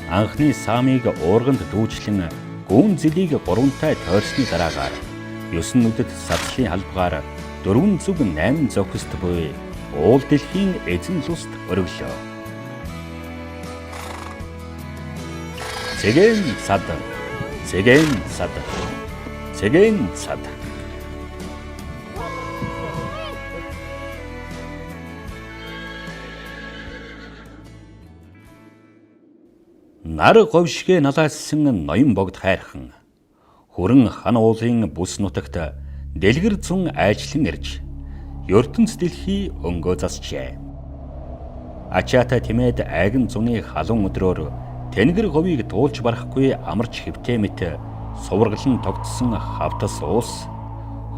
Анхны саамыг уурганд дүүжлэн гүүн зэлийг гурвантай тойрсны дараагаар 9 нүдэд садлын халбгаар 4 зүг 8 зохист буй уул дэлхийн эзэн луст өргөлөө. Цэгэн сад. Нар говьшгэ налаалсан ноён богд хайрхан Хүрэн хан уулын бүс нутагт дэлгэр зун айлчлан ирж ертөнц дэлхий өнгөө засчээ. Ачаатай тимээд айган зуны халуун өдрөөр тэнгэр говийг дуулж барахгүй амарч хэвтээ мэт сувраглан тогтсон хавтас уус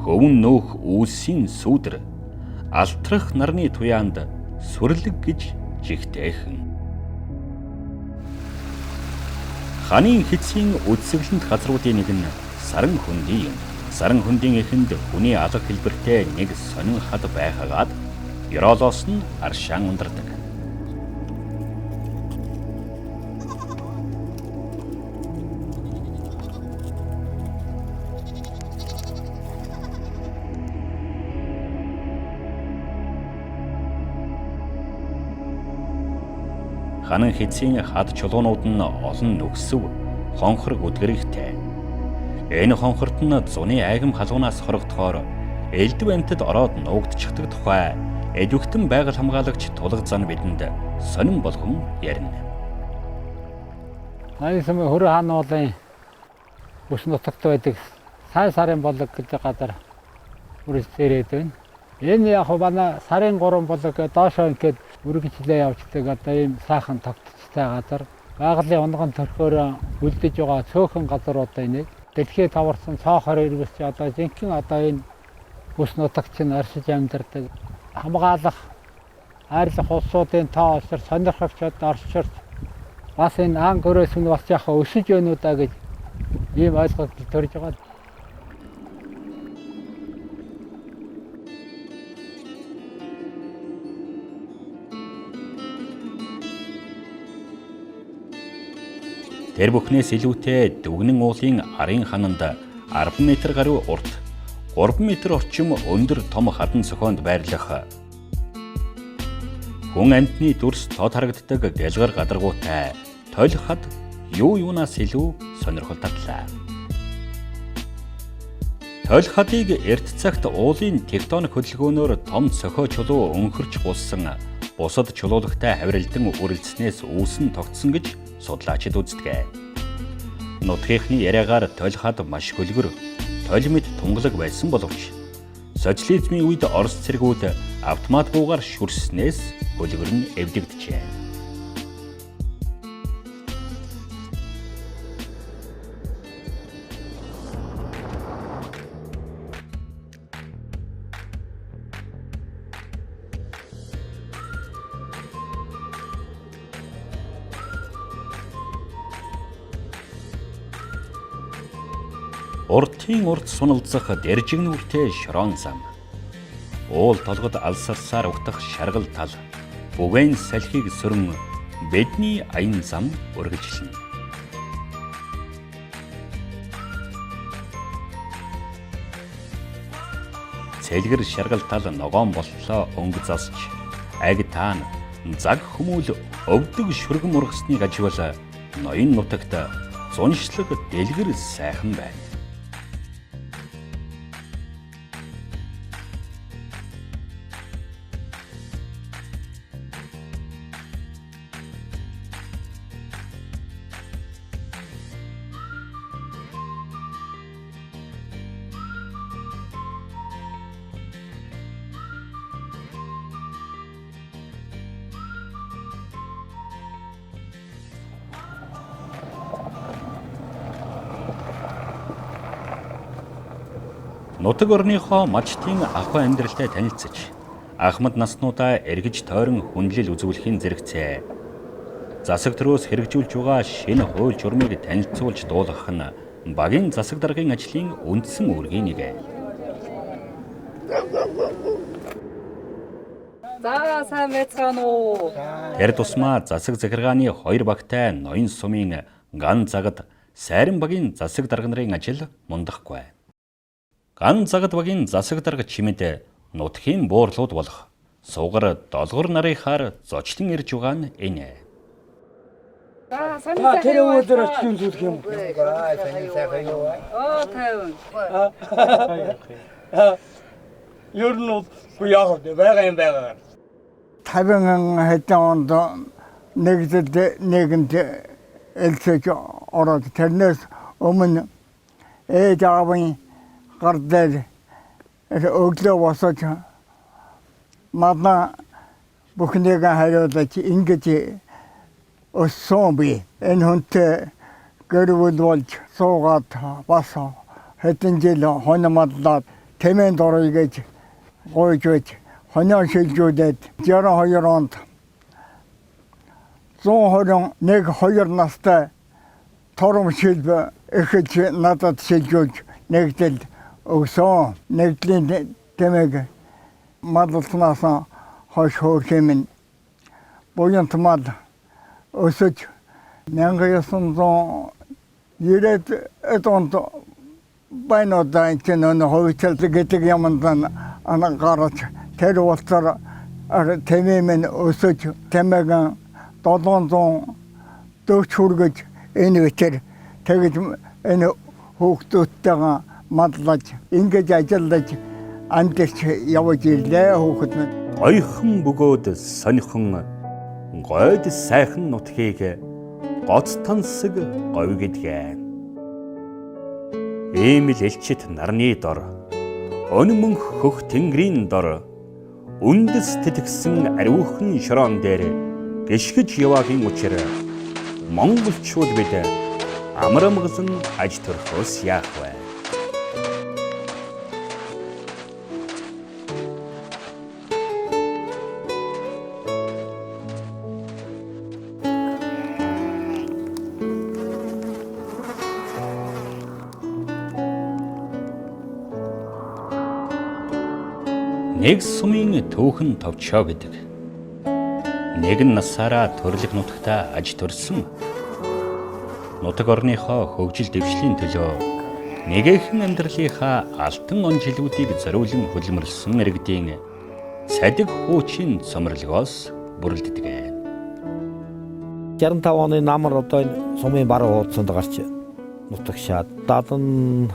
хөвөн нөөх үүсийн сүүдэр алтрах нарны туяанд сүрлэг гэж жигтэйхэн. Ханийн хэцгийн үдсэглэнт газруудын нэг нь Саран хөндийн юм. Саран хөндийн эхэнд хүний алга хэлбэртэй нэг сонин хад байхагаад ёроолоос нь аршаан ундардаг. Ханан хэцгийн хад чулуунууд нь олон нүгсэв, хонхор үдгэрэгтэй. Энэ хонхорт нь зуны айгам халуунаас хорогдохоор элдв амтд ороод нуугдчихдаг тухай эдвэгтэн байгаль хамгаалагч тулга зан бидэнд сонин болгон ярина. Аян сумын хөрөө хаан уулын бүс нутагт байдаг сайн сарын болог гэж газар үргэлжлээд байна. Энэ яг манай сарын 3 болог доошоо ингээд үргэлжлээ явждаг одоо ийм сайхан тогтцтой газар. Байгалийн унган төрхөөр үлдэж байгаа цөөхөн газруудаа нэг. Дэлхийд таварсан цоохор ирвэс чи одоо жинхэнэ одоо энэ бүс нутагч нь оршиж амьдардаг хамгаалах хайрлах улсуудын тоо осор сонирхогчдод орширч бас энэ ан гөрөөс нь бас яхаа өсөж байна уу да гэж ийм ойлголт төрж байгаа. Тэр бүхнээс илүүтэй Дүгнэн уулын арын хананд 10 м гаруй урт, 3 м орчим өндөр том хадан цохоонд байрлах хүн амьтны дүрс тод харагддаг гэлгар гадаргуутай тойл хад юу юунаас илүү сонирхол татлаа. Тойл хадыг эрт цагт уулын тектоник хөдөлгөөнөөр том цохоо чулуу өнхөрч гулсан бусад чулуулагтай хаврилдан үрэлцснээс үүсэн тогтсон гэж судлаачид үздэг. Нутгийнхны яриагаар тойл хад маш хөлгөр, тойл мэд тунгалаг байсан боловч социализмын үед Орос цэргүүд автомат буугаар шүрснээс хөлгөр нь эвдэгдэжээ. Уртын урд суналцах дэржигн үртэй шорон зам. Уул толгод алсарсаар угтах шаргал тал. Бүгэн салхийг сөрөн бидний аян зам үргэлжлэнэ. Цэлгэр шаргал тал ногоон болтлоо өнгө засч аг таан заг хүмүүл өвдөг шүргэн ургасныг аживал ноён нутагт зуншлаг дэлгэр сайхан байна. Нутаг орныхоо мачтын ахуй амьдралтай танилцж, ахмад наснуудаа эргэж тойрон хүндлэл үзүүлэхийн зэрэгцээ. Засаг төрөөс хэрэгжүүлж байгаа шинэ хууль журмыг танилцуулж дуулгах нь багийн засаг даргын ажлын үндсэн үүргийн нэг. За сайн байцгаана уу. Тэр тусмаа засаг захиргааны 2 багтай ноён сумын ган загад сайран багийн засаг дарга нарын ажил мундахгүй. Ган загад багийн засаг дарга чимэд нутгийн буурлууд болох суугар долгор нарынхаар зочлон ирж байгаа нь энэ. Тэр өдөр очиж зүрх юм. Сайн юу вэ? Тайван. Ер нь бол яг байгаа юм байгаа. 50 хэдэн онд нэгэнд элцэж ороод тэрнээс өмнө ээж аавын гар дээр өглөө босож мадна бүхнийг хариулж ингэж өссөн би энэ хүнтэй гэрвэл болж суугаад бас хэдэн жил хономодлоод тэмээнд орё гэж гойж байж хонио шилжүүлээд 62 онд 121-2 настай тором шилбэ эхэж надад шилжүүлж нэгдэл өгсөн. Нэгдлийн тэмээг мадалснаас хойш хөөрхэмэн буян тмал өсөж 1990 онд байнуудаа энэ хөвчл гэдэг юмд анхаарч тэр улсаар тэмээн өсөж тэмээг 740 хүргэж энэ үчир тэгж энэ хүүхдүүдтэйгээ мадлаж ингэж ажиллаж амтэрч явж ирлээ хүүхэд минь. Ойхон бөгөөд сонихон гойд сайхан нутгийг гоц тансаг говь гэдгээ. Ийм л элчит нарны дор өнмөнх хөх тэнгэрийн дор үндэс тэтгсэн ариухан шорон дээр гიშгэж яваагийн учир монголчууд бид амар амгалан аж төрхөөс яах вэ? Нэг сумын түүхэн товчоо гэдэг. Нэгэн насаараа төрлөх нутагта аж төрсөн. Нутаг орныхоо хөгжил дэвшлийн төлөө нэгэн амьдралынхаа алтан он жилүүдийг зориулан хөдөлмөрлсөн иргэдийн садиг хуучин цомрлогоос бүрэлддэг. 65 оны намар одоо энэ сумын баруун хуудсанд гарч нутагшаад 75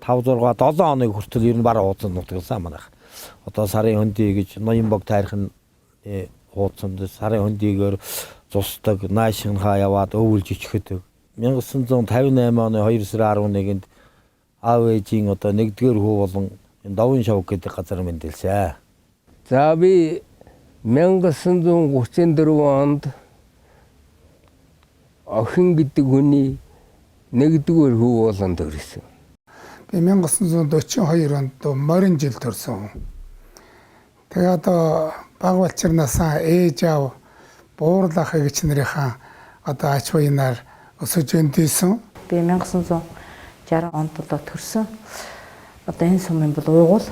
6 7 оны хүртэл ер нь баруун хуудсанд нутагсан манайх. Одоо сарын хөндий гэж Ноёнбог таарихын хуудсанд сарын хөндийгээр зусдаг, наашинхаа яваад өвөлж ичхэдэг. 1958 оны 2 сарын 11-нд аав ээжийн одоо нэгдүгээр хүү болон Давын шавг гэдэг газар мэндэлсэн. За би 1934 онд охин гэдэг хүний нэгдүгээр хүү болон төрсөн. Би 1942 онд морин жил төрсөн. Тэгээ одоо баг балчирнаасаа ээж аав буурлах гэж нарынхаа одоо ач уянаар өсөж өндийсэн. Би 1960 онд одоо төрсөн. Одоо энэ сумын бол уйгуул.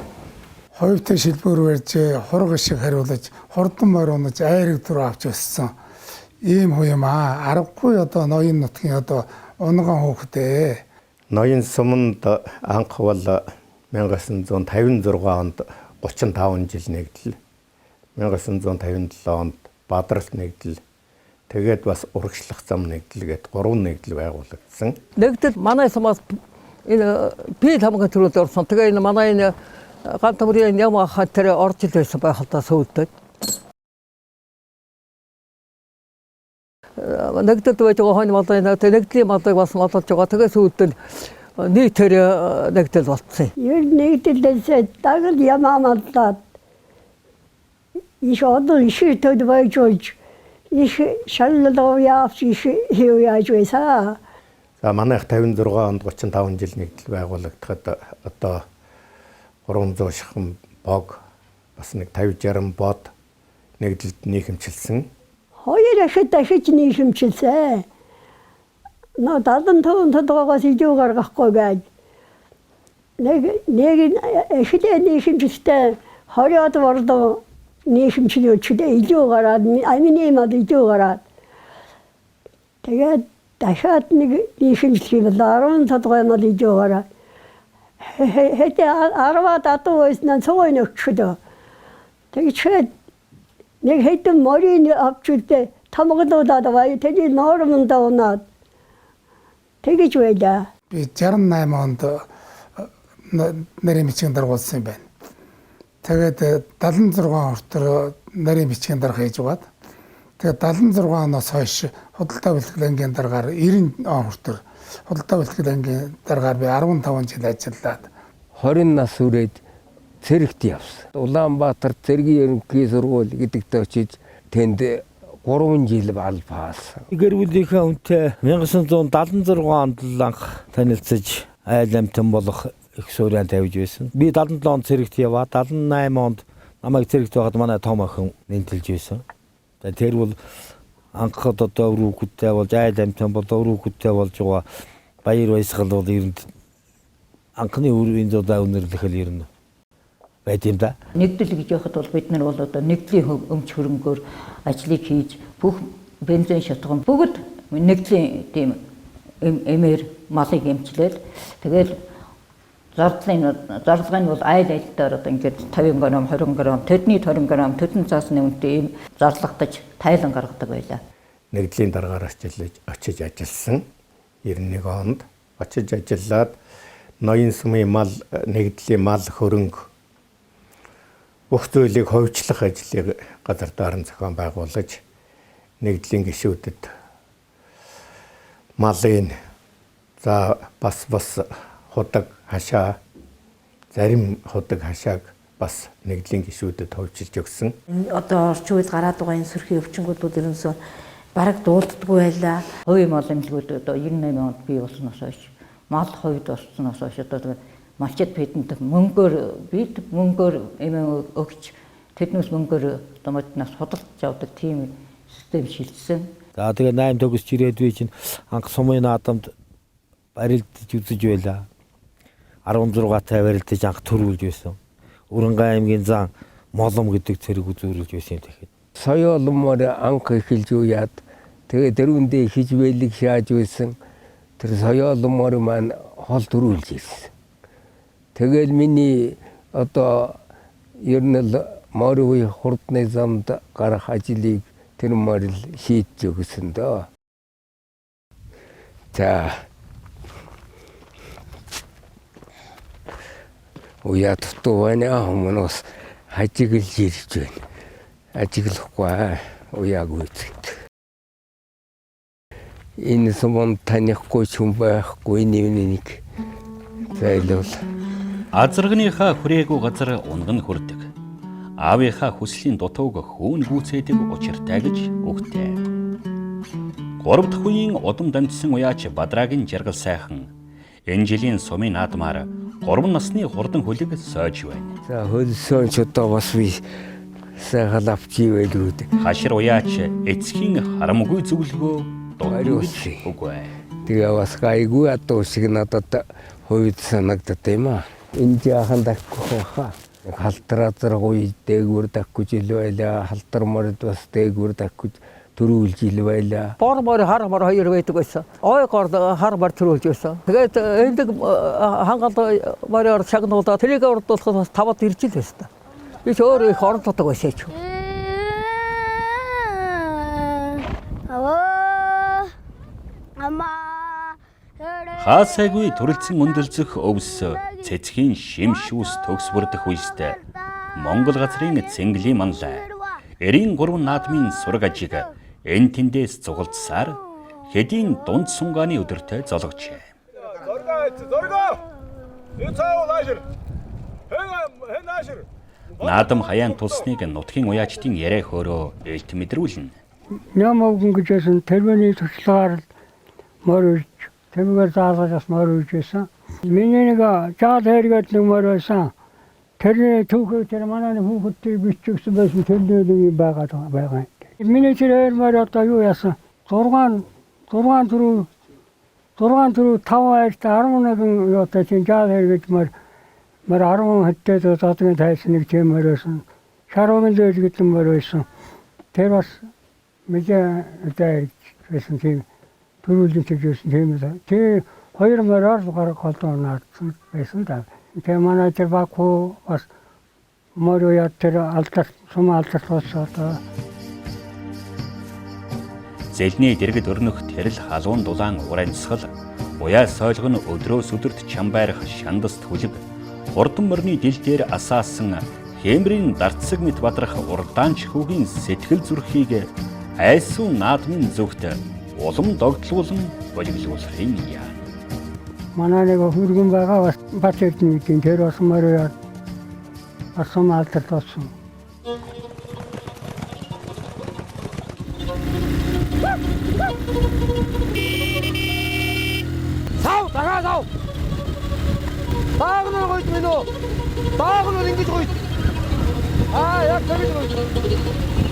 Хувьтай шилбэр барьж хураг шиг хариулж хурдан морь унаж айраг дүр авч өссөн. Ийм хүү юм аа. Аргагүй одоо ноён нутгийн одоо унган хөөхтэй. Ноён суманд анх бол 1956 онд 35 жил нэгдэл. 1957 онд Бадралт нэгдэл. Тэгээд бас урагшлах зам нэгдэл гээд 3 нэгдэл байгуулагдсан. Нэгдэл манай сумаас энэ би тамга төрөд орсон. Тэгээ энэ манай энэ гантамрын яма хатэр орж ил байсан байхалтай сүйдтэй. Нэгдэл байж байгаа хойно малтай нэгдлийн малтай бас малж байгаа. Тэгээ сүйдтэй нийтээр нэгдэл болцсон. Ер нэгдэлээс дагал ямаа маллаад их одоо ишэтэд байж болж их шаллалаа явж их яаж байсан. За манайх 56 онд 35 жил нэгдэл байгуулагдахад одоо 300 шахам бог бас нэг 50 60 бод нэгдэлд нийхэмчилсэн. Хоёр ахад дахиж нийхэмчилсэн. Но 75 тодгоогоос ижүү гаргахгүй байж. Нэг эхлээ нийхэмчилсэн 20-аад бордоо нийхэмчлээ өчдөө ижүү гараад амины мад ижүү гараад. Тэгээд дахиад нэг нийхэмчлээ 10 тодгоо мад ижүү гараад. Хэдэ 10-аад атуу байсан цогой нөхчдөө. Тэгээд нэг хэдэн морин авчулдэ тамгалуудаад бай тэний нормонд унаад. Тэгэж байлаа. Би 68 онд нарийн бичгийн даргуулсан юм байна. Тэгээд 76 хүртэл нарийн бичгийн дарга хийж угаад. Тэгээд 76 оноос хойш худалдаа бэлтгэл ангийн даргаар 90 он хүртэл худалдаа бэлтгэл ангийн даргаар би 15 жил ажиллаад 20 нас үрээд цэрэгт явсан. Улаанбаатар цэргийн ерөнхий сургууль гэдэгт очиж тэнд 3 жил албаасан. Гэр бүлийнхээ үнэтэй 1976 онд л анх танилцж айл амтан болох их суурьан тавьж байсан. Би 77 онд цэрэгт яваа. 78 онд намайг цэрэгт байхад манай том охин нэмтэлж байсан. Тэр бол анхад одоо өрөөгүүдтэй болж айл амтан бол өрөөгүүдтэй болж байгаа баяр баясгал бол ер нь анхны өрөөний зодаа үнэрлэхэл ер нь байт юм да. Нэгдэл гэж яхад бол бид нар бол одоо нэгдлийн өмч хөрөнгөөр ажлыг хийж бүх бензин шатган бүгд нэгдлийн тийм эмээр малыг эмчлээд тэгэл зарлагын бол айл айлтаар одоо ингээд 50 г 20 г төдний 20 г төдөн цаасны үнэтэй ийм зарлагтаж тайлан гаргадаг байлаа. Нэгдлийн даргаар очиж ажилласан 91 онд очиж ажиллаад ноён сумын мал нэгдлийн мал хөрөнгө бүх зүйлийг ховчлох ажлыг газар даран зохион байгуулж нэгдлийн гишүүдэд малын за бас худаг хашаа зарим худаг хашааг бас нэгдлийн гишүүдэд ховчилж өгсөн. Одоо орчин үед гараад байгаа энэ сөрхийн өвчнгүүдүүд ерөнхийдөө бараг дууддаггүй байлаа. Хувийн мал эмнэлгүүд одоо 98 онд бий болсноос хойш мал хувьд болсноос хойш одоо тэгээд малчид бидэнд мөнгөөр эмээ өгч тэднээс мөнгөөр одоо моднаас худалдаж авдаг тийм систем шилжсэн. За тэгээ 8 төгсч ирээд би чинь анх сумын наадамд барилдаж үзэж байлаа. 16 таа барилдаж анх төрүүлж байсан. Уранга аймгийн зан молом гэдэг цэрэг үзүүлж байсан юм тэгэхэд. Соёолмоор анх эхэлж уяад тэгээ дөрвөндөө хийж байлиг шааж байсан. Тэр соёолмоор маань хол төрүүлж ирсэн. Тэгэл миний одоо ер нь л морьгүй хурдны замд гарах ажлыг тэр морил шийдэж өгсөн дөө. За уяад тувана хүмүүс ажиглж ирж байна. Ажиглахгүй уяагүй зүт. Энэ сумон танихгүй ч хүн байхгүй нэг зайлуул. Азаргныхаа хүрээгүй газар унган хүрдэг. Аавынхаа хүслийн дутууг хүүн гүйцээдэг учиртай гэж үгтэй. 3 дахь үеийн удам дамжсан уяач Бадрагийн жаргал сайхан энэ жилийн сумын наадмаар 3 насны хурдан хөлөг сойж байна. За хөлсөөн ч одоо бас би сайхан авчи байлгүй. Хашир уяач эцгийн харамгүй зөвлөгөө дуурайсан үгүй. Тэгээ бас гайгүй адуу шиг надад хувьд санагдаад юм аа. Энэ жаахан дахгүй хаа. Халтраа заргуй дээгүүр дахгүй жил байлаа. Халтар морд бас дээгүүр дахгүй төрүүлж ил байлаа. Бормор хармар хоёр байдаг байсан. Ойгоор хармар төрүүлж байсан. Тэгээд эндэг хангалт мороор шагнуулаад тэрийг урдуулахад бас тавад ирж ил байсан. Би ч өөрөө их оролцдог байсан ч. Хаасайгүй төрөлцөн өндөлзөх өвс цэцгийн шим шүүс төгс бүрдэх үестэй Монгол газрын цэнгэлийн манлай 93 наадмын сураг ажиг эн тэндээс зугалдсаар хэдийн дунд сунгааны өдөртөө зологжээ. Наадам хаяан тулсныг нутгийн уяачдын яриа хөөрөө элт мэдрүүлнэ. Нямогон гэжсэн тэрвэний туршлагаар морж тэргээр заалгаас морж байсан. Миний нэг жаад хэрэгэд нэг морь байсан. Тэрний түүхээ тэр манай хүүхдтэй бичсэн байсан тэрний нэг байгаа. Миний тэр морь одоо юу яасан? 6 4 5 хайртай 11 одоо чинь жаад хэрэгэд морь 10 хэдтэй зодгийн тайсан нэг тийм морь байсан. Шарууны дээл гэдэг морь байсан. Тэр бас мэдээ байсан тийм төрүүлж ирсэн тийм үү. Тэ хоёр мороор гарах холдоо наадсан байсан да. Тэ манай тэр баку бас морья тэр алдар сум алдар тоосоо. Зэлний дэргэд өрнөх тэрл халуун дулаан уранцгал уяа сойлгон өдрөөс өдөрт чам байрах шандаст хүлэг хурдан морины дил дээр асаасан хэмрийн дарцэг мэт бадрах урдаанч хүүгийн сэтгэл зүрхийг айсуу наадмын зүгт улам догтлуулан болиглуулахын яа. Манай нэг хөргөн байгаа бас бат эрдэнийн тэр бас морья асум алдар тоосон. Сав дараа сав. Даагнаа гойд минь үү? Даагнаа ингэж гойд. Яг тэгэж гойд.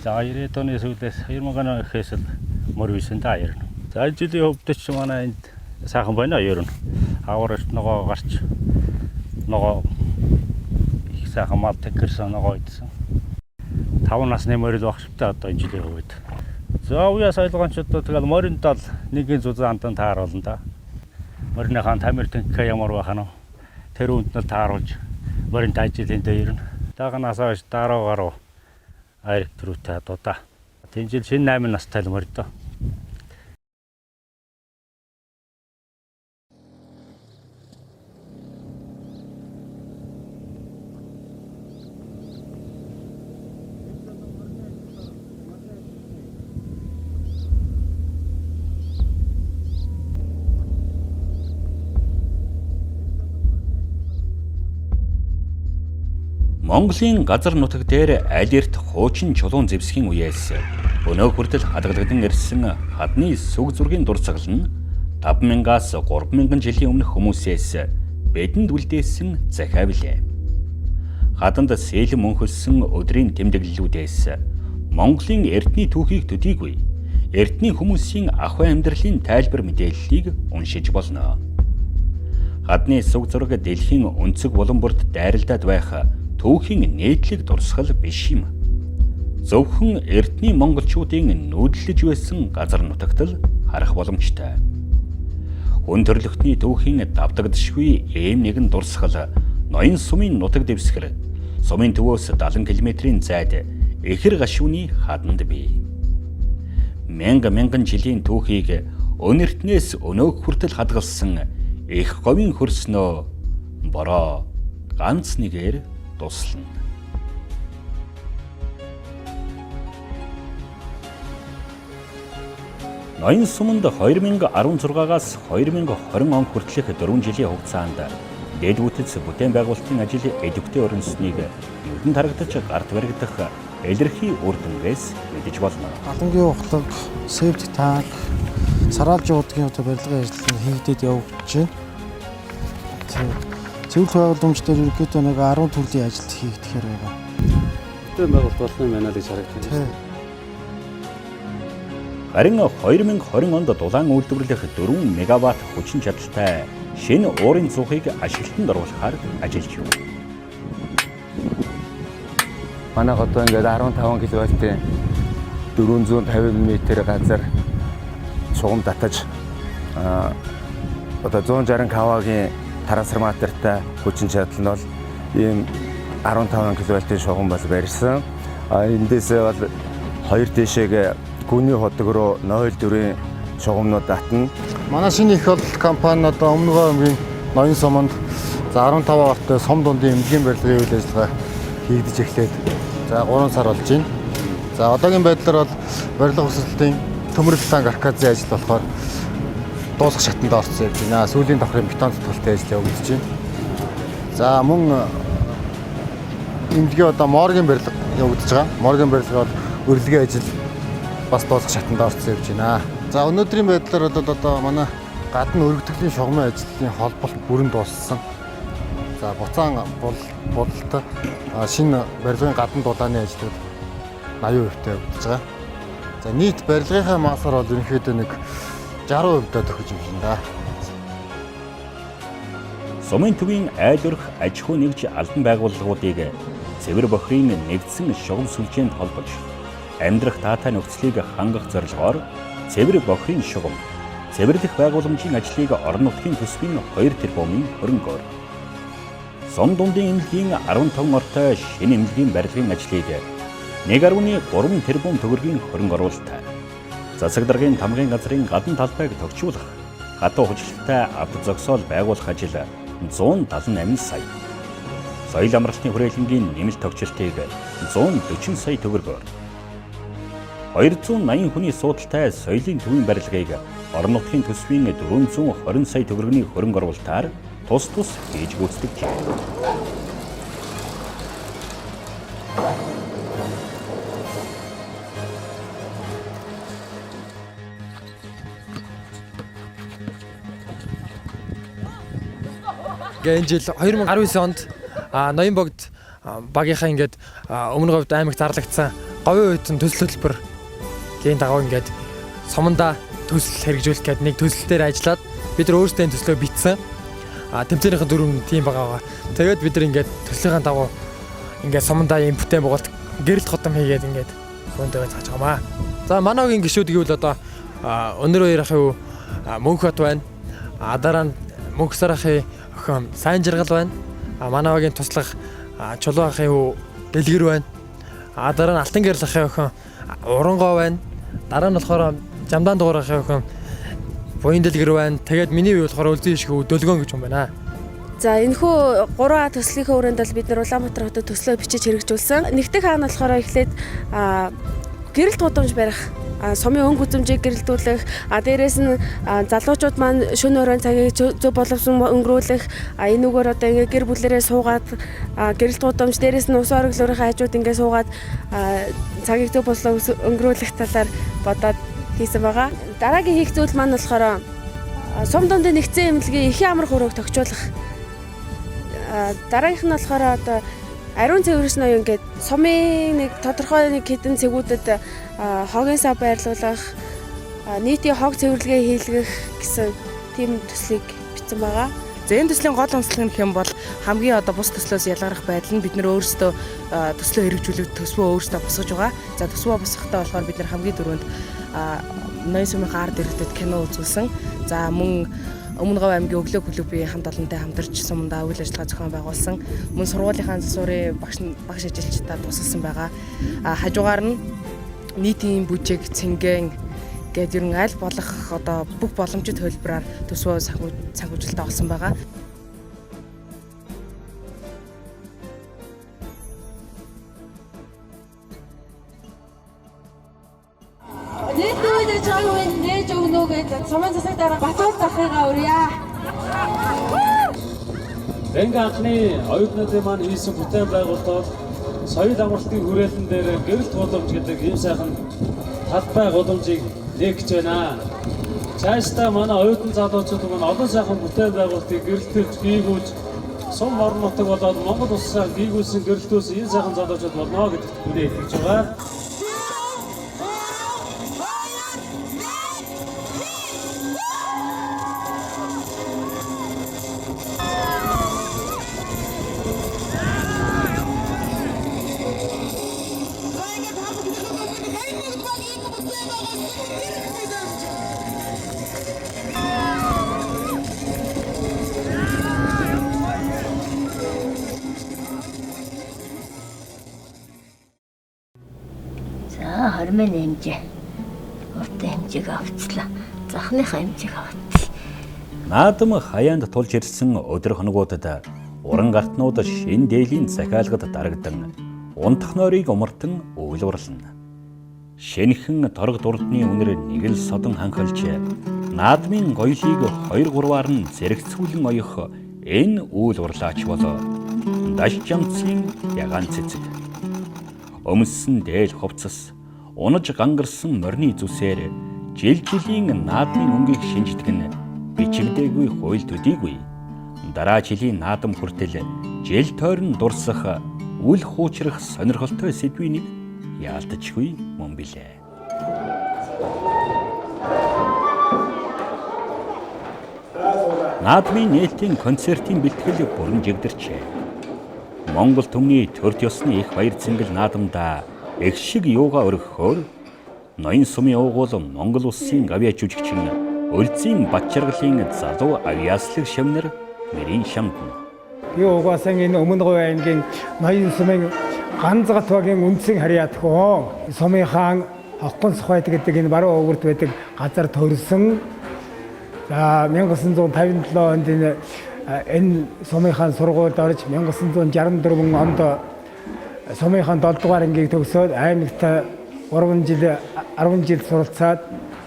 За 90-ад оны сүүлээс 2000 оны эхээс л мөр үйсэн та ер нь. За жилийн хувьд ч манай энд сайхан байна ер нь. Аварч ногоо гарч ногоо их сайхан мал тэкэрсэн ногоо идсэн. 5 насны морил багштай одоо энэ жилийн хувьд. За уяа соёлгоончдод тэгэл моринд л нэгэн зүзэн андан тааруулна да. Мориныхаа тамир тэнхээ ямар байх нь тэр үнд нь тааруулж моринд ажлын дээр нь. Тааганаас хойш дараагаар айр төрүүтэй дуудаа. Тэн жил шинэ 8 настай л морь доо. Монголын газар нутаг дээр аль эрт хуучин чулуун зэвсгийн үеэс өнөө хүртэл хадгалагдсан ирсэн хадны сүг зургийн дурсгал нь 5000-аас 3000 жилийн өмнөх хүмүүсээс бидэнд үлдээсэн захиа билээ. Хаданд сэлэн мөнхөлсөн өдрийн тэмдэглэлүүдээс Монголын эртний түүхийг төдийгүй эртний хүмүүсийн ахуй амьдралын тайлбар мэдээллийг уншиж болно. Хадны сүг зураг дэлхийн өнцөг булан бүрт дайралдаад байх түүхийн нээдлэг дурсгал биш юм. Зөвхөн эртний монголчуудын нүүдлэж байсан газар нутагт л харах боломжтой. Хүн төрлөختний түүхийн давтагдшгүй ийм нэгэн дурсгал ноён сумын нутаг дэвсгэр сумын төвөөс 70 км-ийн зайд эхэр гашууны хаданд бий. Мянган жилийн түүхийг өнөртнөөс өнөөх хүртэл хадгалсан их говийн хөрснөө бороо ганц нэгээр дуслана. Ноён суманд 2016-аас 2020 он хүртэлх 4 жилийн хугацаанд дээд бүтц бүтээн байгуулалтын ажил идэвхтэй өрнөснийг нүдэнд харагдаж гарт баригдах илэрхий үр дүнгээс мэдэж болно. Галангийн ухлаг, септик танк, сараалжийн удгийн барилгын ажил хийгдээд явагдаж байна. Цэвэр байгууламж дээр ерөнхийдөө нэг 10 төрлийн ажил хийгдэхээр байгаа. Бүтээн байгуулалт болны манайд харагдаж байна. Харин 2020 онд дулаан үйлдвэрлэх 4 мегаватт хүчин чадалтай шинэ уурын цухыг ашиглалтанд оруулахаар ажиллаж байна. Манай одоо ингээд 15 кВт-ийн 450 м газар шугам татаж одоо 160 кВ-гийн трансформатортай хүчин чадал нь бол ийм 15 кВт-ийн шугам бол барьсан. Эндээсээ бол хоёр дэшег гүний ходог руу 0.4-ийн шугамнууд татна. Манай шинэ их бодлого компани одоо өмнөгөө өмгийн ноён суманд 15 ортой сум дундын эмнэлгийн барилгын үйл ажиллагаа хийгдэж эхлээд 3 сар болж байна. За одоогийн байдлаар бол барилга өсөлтийн төмөрөл танк аркадын ажил болохоор дуусах шатанд орсон явж байна. Сүүлийн давхрын бетон зүтгэлтэй ажил явагдаж байна. За мөн эмнэлгийн одоо моргийн барилга явагдаж байгаа. Моргийн барилга бол урилгын ажил бас дуусах шатанд орсон явж байна. За өнөөдрийн байдлаар бол одоо манай гадна өргөдөглийн шугамын ажлын холболт бүрэн дууссан. За буцаан бодолтой шинэ барилгын гадна дулааны ажлууд 80% явагдаж байгаа. За нийт барилгынхаа маасаар бол ерөнхийдөө нэг 60% төгөж юм да. Сумын төвийн айл өрх аж ахуй нэгж албан байгууллагуудыг цэвэр бохирын нэгдсэн шугам сүлжээнд холбож амьдрах таатай нөхцөлийг хангах зорилгоор цэвэр бохирын шугам, цэвэрлэх байгууламжийн ажлыг орон нутгийн төсвийн 2 тэрбумын хөрөнгөөр. Сум дундын эмнэлгийн 15 ортой шинэ эмнэлгийн барилгын ажлыг 1.3 тэрбум төгрөгийн хөрөнгө оруулалтаар засаг даргын тамгын газрын гадна талбайг төгчүүлэх, хатуу хүчилттэй авто зогсоол байгуулах ажил 178 сая. Соёл амралтын хүрээлэнгийн нэмэлт төгчлөлтийг 140 сая төгрөгөөр 280 хүний суудалтай соёлын төвийн барилгыг орон нутгийн төсвийн 420 сая төгрөгийн хөрөнгө оруулалтаар тус хийж гүйцэтгэжээ. Энэ жил 2019 онд Ноён богд багийнхаа ингээд өмнө говьд аймаг зарлагдсан говийн үеийн төсөл хөтөлбөр гийн дагуу ингээд сумандаа төсөл хэрэгжүүлэх гэдэг нэг төсөл дээр ажиллаад бид нар өөрсдөө төслөө бичсэн. Тэмцээнийхэн дөрөв тийм байгаа. Тэгээд бид нар ингээд төслийн дагуу ингээд сумандаа ийм бүтээн байгуулалт гэрэлт хотом хийгээд ингээд хүндээ цааж байгаамаа. За манайгийн гишүүд гэвэл одоо өнөр хоёр ахын мөнх хот байна. Дараа нь мөнх сарахын охин сайн жаргал байна. Манайгийн туслах чулуу ахын дэлгэр байна. Дараа нь алтан гэрэл ахын охин урангоо байна. Дараа нь болохоор жамдаан дугаар ахын охин буян дэлгэр байна. Тэгээд миний үе болохоор үлзий ишг дөлгөөн гэж юм байна. За энэхүү 3А төслийнхээ өрөөнд бол бид нар Улаанбаатар хотод төслөө бичиж хэрэгжүүлсэн. Нэгдэх хаана болохоор эхлээд гэрэлт гудамж барих сумын өнгө үзэмжийг гэрэлтүүлэх, дээрээс нь залуучууд маань шөнө өрөөний цагийг зөв боловсон өнгөрүүлэх, энүүгээр одоо ингээ гэр бүлэрээ суугаад гэрэлт гудамж дээрээс нь ус ориглоорын хажууд ингээ суугаад цагийг зөв боловсон өнгөрүүлэх талаар бодоод хийсэн байгаа. Дараагийн хийх зүйл маань болохоор сум дундын нэгдсэн эмнэлгийн эхийн амар хөрөөг тогтоолох. Дараагийнх нь болохоор одоо ариун цэвэрс ноён гэдэг сумын нэг тодорхой нэг хэдэн цэгүүдэд хогийн сав байрлуулах, нийтийн хог цэвэрлэгээ хийлгэх гэсэн тийм төслийг бичсэн байгаа. За энэ төслийн гол онцлог нь хэм бол хамгийн одоо бус төслөөс ялгарах байдал нь бид нэр өөрсдөө төслөө хэрэгжүүлэх төсвөө өөрсдөө босгож байгаа. За төсвөө босгохтой болохоор бид нэр хамгийн дөрөнд ноён сумын ард иргэдэд кино үзүүлсэн. За мөн Өмнө Говь аймгийн Өглөө клубын хамт олонтой хамтарч сумдаа үйл ажиллагаа зохион байгуулсан. Мөн сургуулийнхаа засварын багш ажилчдад тусалсан байгаа. Хажуугаар нь нийтийн бүжиг, цэнгэн гэдэг ер нь аль болох одоо бүх боломжит хөлбраар төсвөө санхүүжилттэй болсон байгаа. Нээж өгнө гэдэг сумын засаг дараа Батбаяр захыгаа өрье. Энгийн анхны оюутнуудын маань хийсэн бүтээн байгуулалт бол соёл амралтын хүрээлэн дээр гэрэлт гудамж гэдэг ийм сайхан талбай гудамжийг нээгч байна. Цаашдаа манай оюутан залуучууд маань олон сайхан бүтээн байгуулалтыг гэрэлтүүлж гүйгүүлж сум орон нутаг болоод Монгол улсаа гүйгүүлсэн гэрэлтүүлсэн энэ сайхан залуучууд болно гэдэгт үнэ итгэж байгаа. Хормын хэмжээ. Уртын хэмжээг авчлаа. Захныхаа хэмжээг авчихсан. Наадам хаяанд тулж ирсэн өдөр хоногуудад уран гартнууд шин дээлийн захиалгад дарагдан унтах нойрыг умартан өглөрлөн. Шинэхэн торг дурдны үнэр нэг л содон ханхалж наадмын гоёлыг 2-3-аар нь зэрэгцүүлэн оёх энэ үйл урлаач бол даш жамцын ягаан цэцэг. Өмссөн дээл хувцас унаж гангарсан морины зүсээр жил жилийн наадмын өнгийг шинждэг нь бичигдээгүй хууль төдийгүй. Дараа жилийн наадам хүртэл жил тойрон дурсах үл хуучрах сонирхолтой сэдвийн нэг яалтчгүй мөн билээ. Наадмын нээлтийн концертын бэлтгэл бүрэн жигдэрчээ. Монгол түмний төрд ёсны их баяр цэнгэл наадамда их шиг юугаа өргөхөөр ноён сумын уугуул Монгол улсын авиа жүжигчин Өлзийн Батчаргалын залуу авиаслаг шавнар мэрийн шамдан. Би угаасаа энэ Өмнө Говь аймгийн ноён сумын ганцгат багийн үндсэн харьяатхуу сумын хаан Хоггон Сухайд гэдэг энэ баруун өвөрт байдаг газар төрсөн. За 1957 онд энэ сумынхаа сургуульд орж 1964 онд сумынхаа 7 дугаар ангийг төгсөөд аймагт 10 жил суралцаад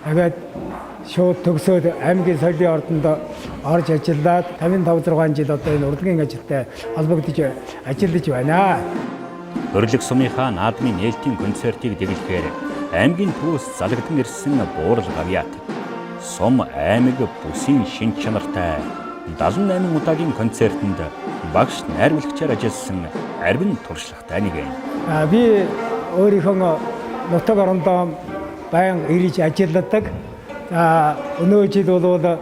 тэгээд шууд төгсөөд аймгийн соёлын ордонд орж ажиллаад 55-6 жил одоо энэ урлагийн ажилтай холбогдож ажиллаж байна. Өрлөг сумынхаа наадмын нээлтийн концертыг дэглэхээр аймгийн төвөөс залгдан ирсэн буурал гавьяат сум аймаг бүсийн шин чанартай 78 удаагийн концертанд багш найруулагчаар ажилласан арвин туршлагатай нэг. Би өөрийнхөө нутаг орондоо баян ирж ажилладаг. Өнөө жил бол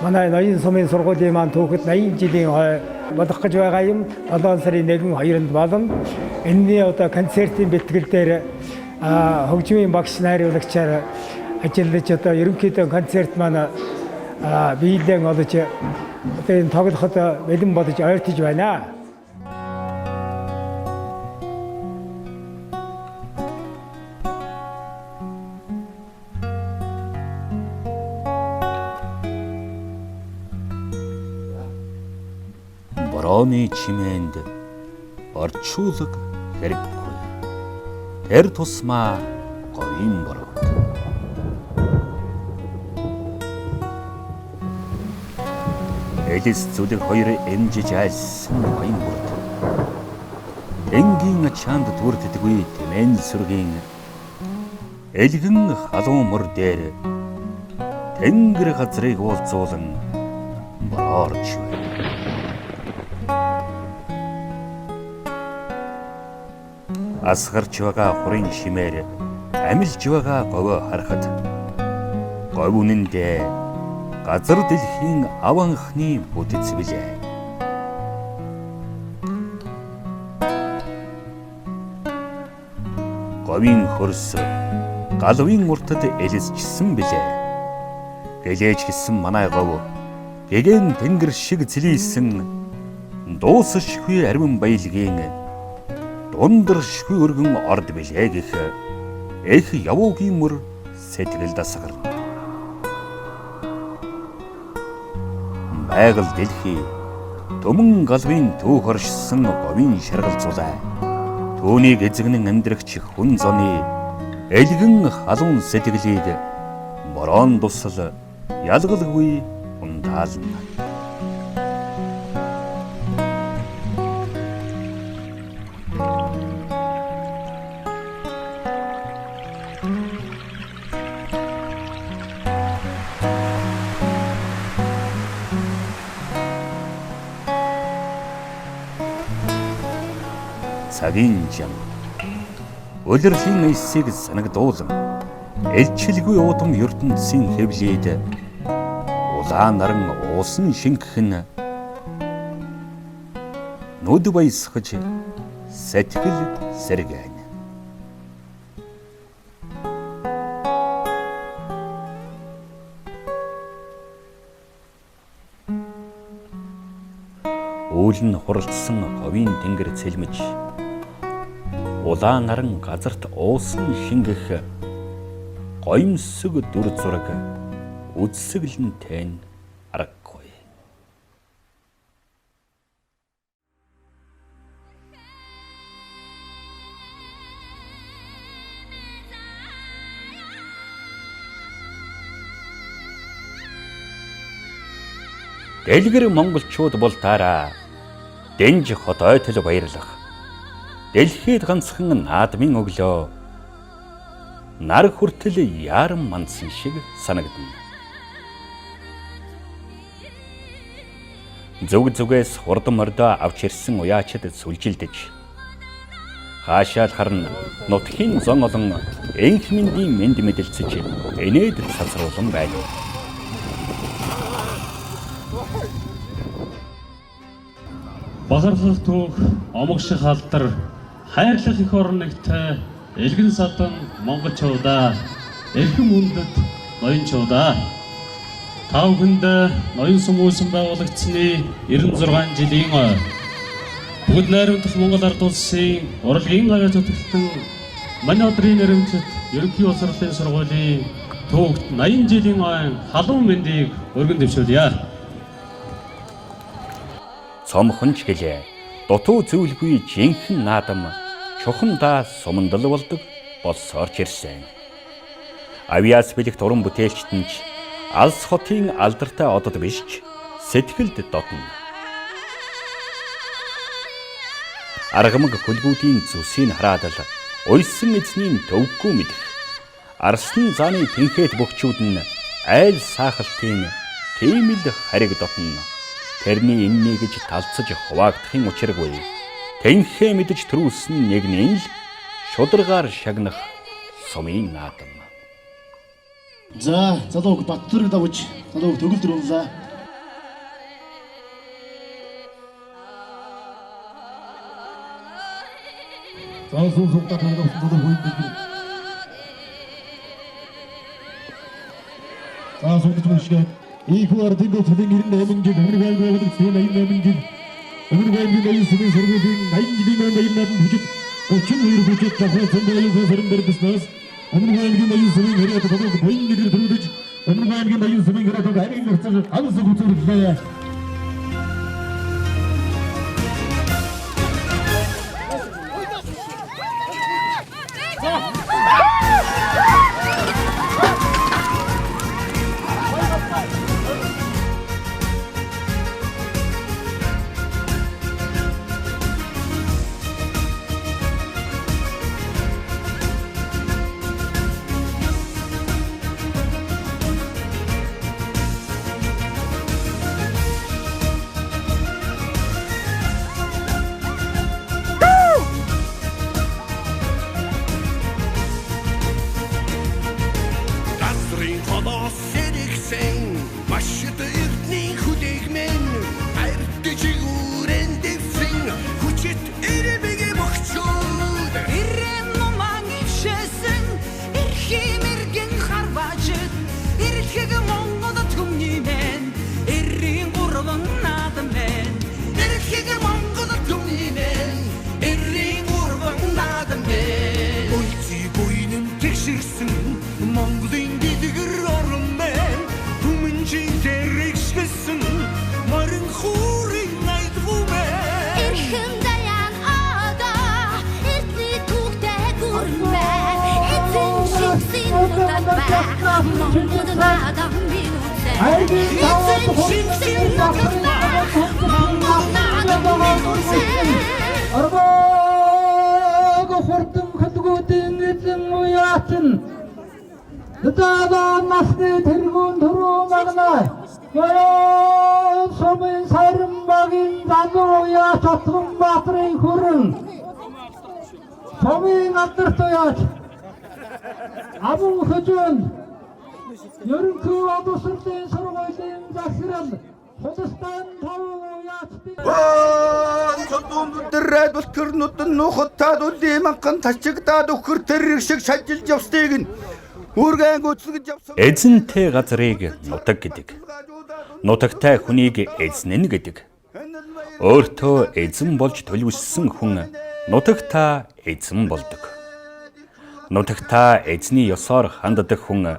манай ноён сумын сургуулийн маань түүхэд 80 жилийн хой болох гэж байгаа юм. 7 сарын 1-2-нд болно. Энэний одоо концертын бэлтгэл дээр хөгжмийн багш найруулагчаар ажиллаж одоо ерөнхийдөө концерт маань биелэн олж одоо энэ тоглоход бэлэн болж ойртож байна. Борооны чимээнд орчуулга хэрэггүй. Тэр тусмаа говийн бороо. Элис зүлэг хоёр эмжиж айлсан ноён бүрд. Энгийн чанд түрддэггүй тэмэн сүргийн элгэн халуун мөр дээр тэнгэр газрыг уулзуулан борооч байна. Асгарч байгаа хурын шимээр амилж байгаа говь харахад говь үнэндээ газар дэлхийн аванхны бүтэц билээ. Говийн хөрс галвын уртад элсчсэн билээ. Гэлээж гисэн манай говь гэгэн тэнгэр шиг злийсэн дуусшгүй арвин баялгийн дундаршгүй өргөн орд билээ гэх эх явуугийн мөр сэтгэл дасгар. Байгаль дэлхий төмөн галвын түүх оршсон говийн шаргалзуулаа. Түүнийг эзэгнэн амьдрагч хүн зоны элгэн халуун сэтгэлийг борон тусал ялгалгүй ундаална. Цагийн жам улирлын эсийг санагдуулан элчилгүй удам ертөнцийн хэвлээд улаан наран уусан шингэх нь нүд баясгаж сэтгэл сэргэн. Үүлэн хуралдсан говийн тэнгэр цэлмэж улаан наран газарт уусан шингэх гоёмсог дүр зураг үзсгэлэнтэй аргагүй. Дэлгэр монголчууд бол таараа Дэнж хот ойтол баярлах. Дэлхийд ганцхан наадмын өглөө нар хүртэл яран мандсан шиг санагдана. Зүг зүгээс хурдан мордоо авч ирсэн уяачид сүлжилдэж хаашаал харна нутгийн зон олон энх мэндийн мэд мэдэлцэж энэд цацруулан байна. Бахархах түүх, омогших алдар, хайрлах их орногтой элгэн садан монголчуудаа, эрхэм үндэд ноёнчуудаа. Та бүхэнд ноён сүмүүлсэн байгуулагдсны 96 жилийн бүгд найрамдах Монгол ард улсын урлагийн гавьяа зүтгэлтэн манай өдрийн нэрэмжит ерөнхий улсурлын сургуулийн түүхт 80 жилийн халуун мэндийг өргөн дэвшүүлье. Цомхонч гэлээ дутуу зөвлгүй жинхэнэ наадам чухамдаа сумандал болдог болсоорч ирсэн. Авиас бэлэг туран бүтээлчт нь алс хотын алдартай одод биш ч сэтгэлд дотно. Аргамаг хөлгүүдийн зүсийг хараад л уйсан эзний төвгүй мэдэх. Арсны зааны тэнхээд бөхчүүд нь айл саахалтын тийм л хариг дотно. Тэрний энэний гэж талцаж хуваагдахын учиргүй. Тэнхээ мэдж төрүүлсэн нэгний л шударгаар шагнах сумын наадам. За, залууг Баттүрэг давж залууг төгөл дөрвөлээ. Залуу сумтаа тавьсан залуу хүйдэг. Залуу төмөшгөө 이후와 등급 초등 78질 어느가이 배우는 세 나이 남은질 어느가이 나이 수능 서르고진 나이 기능한 나이 남은 부직 어чин 의로 부직 자고 선배의 서른 베르스나스 어느가이 나이 수능 해야도 더더 보인 일을 들으듯 어느가이 나이 수능 해야도 가는 것을 아무서 고쳐를 주어야 Арбаага хурдан хадгуудын эзэн уяатан Даадаа насны тэргүүн төрөө магнаа Яа сумын сайран багийн залуу уяат Атган баатрын хүрэн Сумын алдарт уяат Абун хөжөн ерөнхий улс төрийн сургуулийн захирал Худалдан таван уяатын Чодон бүлтэр нүдэн нухтаад үлиманхан тачигдаад өхөр тэрэг шиг шажилж явсныг нь үргэн гүцэлгэж явсан. Эзэнтэй газрыг нутаг гэдэг. Нутагтай хүнийг эзнэн гэдэг. Өөртөө эзэн болж төлөвшсөн хүн нутагтаа эзэн болдог. Нутагтаа эзний ёсоор ханддаг хүн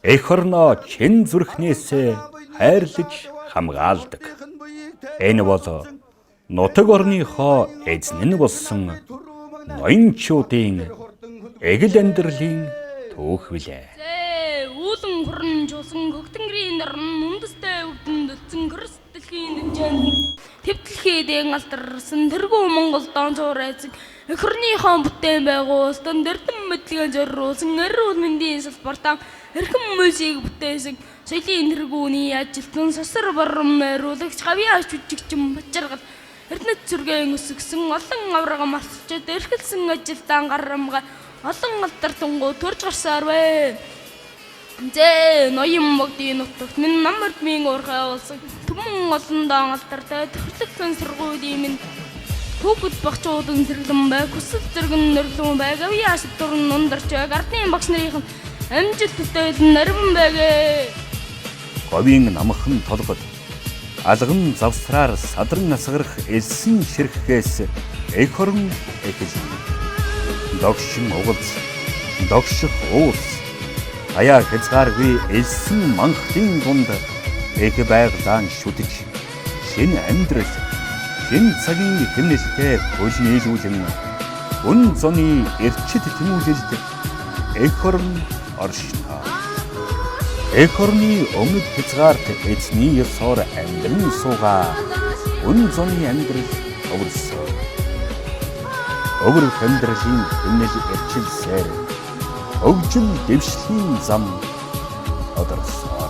эх орноо чин зүрхнээсээ хайрлаж хамгаалдаг. Энэ бол нутаг орныхоо эзэн болсон ноёнчуудын эгэл амьдралын түүх билээ. Үүлэн хуран жуусан гөгтөнгөрийн наран үндэстэй өвдөн дөлцөн хөрсдөлхийн дэмжээнд твтэлхий дээн алдарсан тэргүү Монгол донцоор эзэг эх орныхоо бүтээн байгуулсан дэрдэн мэдлэгээ зориулсан эрүүл мэндийн салбартаа эрхэм музейг бүтээсэн соёлын тэргүүний ажилтан сасар барам найруулагч гавьяа жүжигчин бачаргал эрдэнэт зүргэн өсгсөн олон аврага марцчид эрхэлсэн ажилтан гарамга олон алдарттангуу төрж гарсаар бай. Зэ ноён богдын нутагт минь намард минь уурхай болсон түмэн олон даан алдартай төрлөختөн сургуулийн минь хүүхэд багчуудын зэрлэн бай хүсэл зэргэн нөрлөн бай гавьяас дурн нундарч бай гардын багш нарын амжилт төтөөл нарван байгээ. Говийн намхан толгод алган завсраар садран насгарах элсэн ширхгээс эх орон эхэлнэ. Догшин угалц, догших уус, аяа хязгааргүй элсэн манхлын дунд эх байгалаан шүтэж, шинэ амьдрал, шинэ цагийн хэмнэлтэй хөлнийжүүлэн, үн зуны эрчит тэмүүлэлд эх орон оршно. Эх орны өмнөд хязгаарт эзний ёсоор амьдран суугаа, үн зуны амьдрал өвөрсөн. Өвөрөх амьдралын хэмнэл эрчилсээр өвжин дэвшлийн зам одорсон.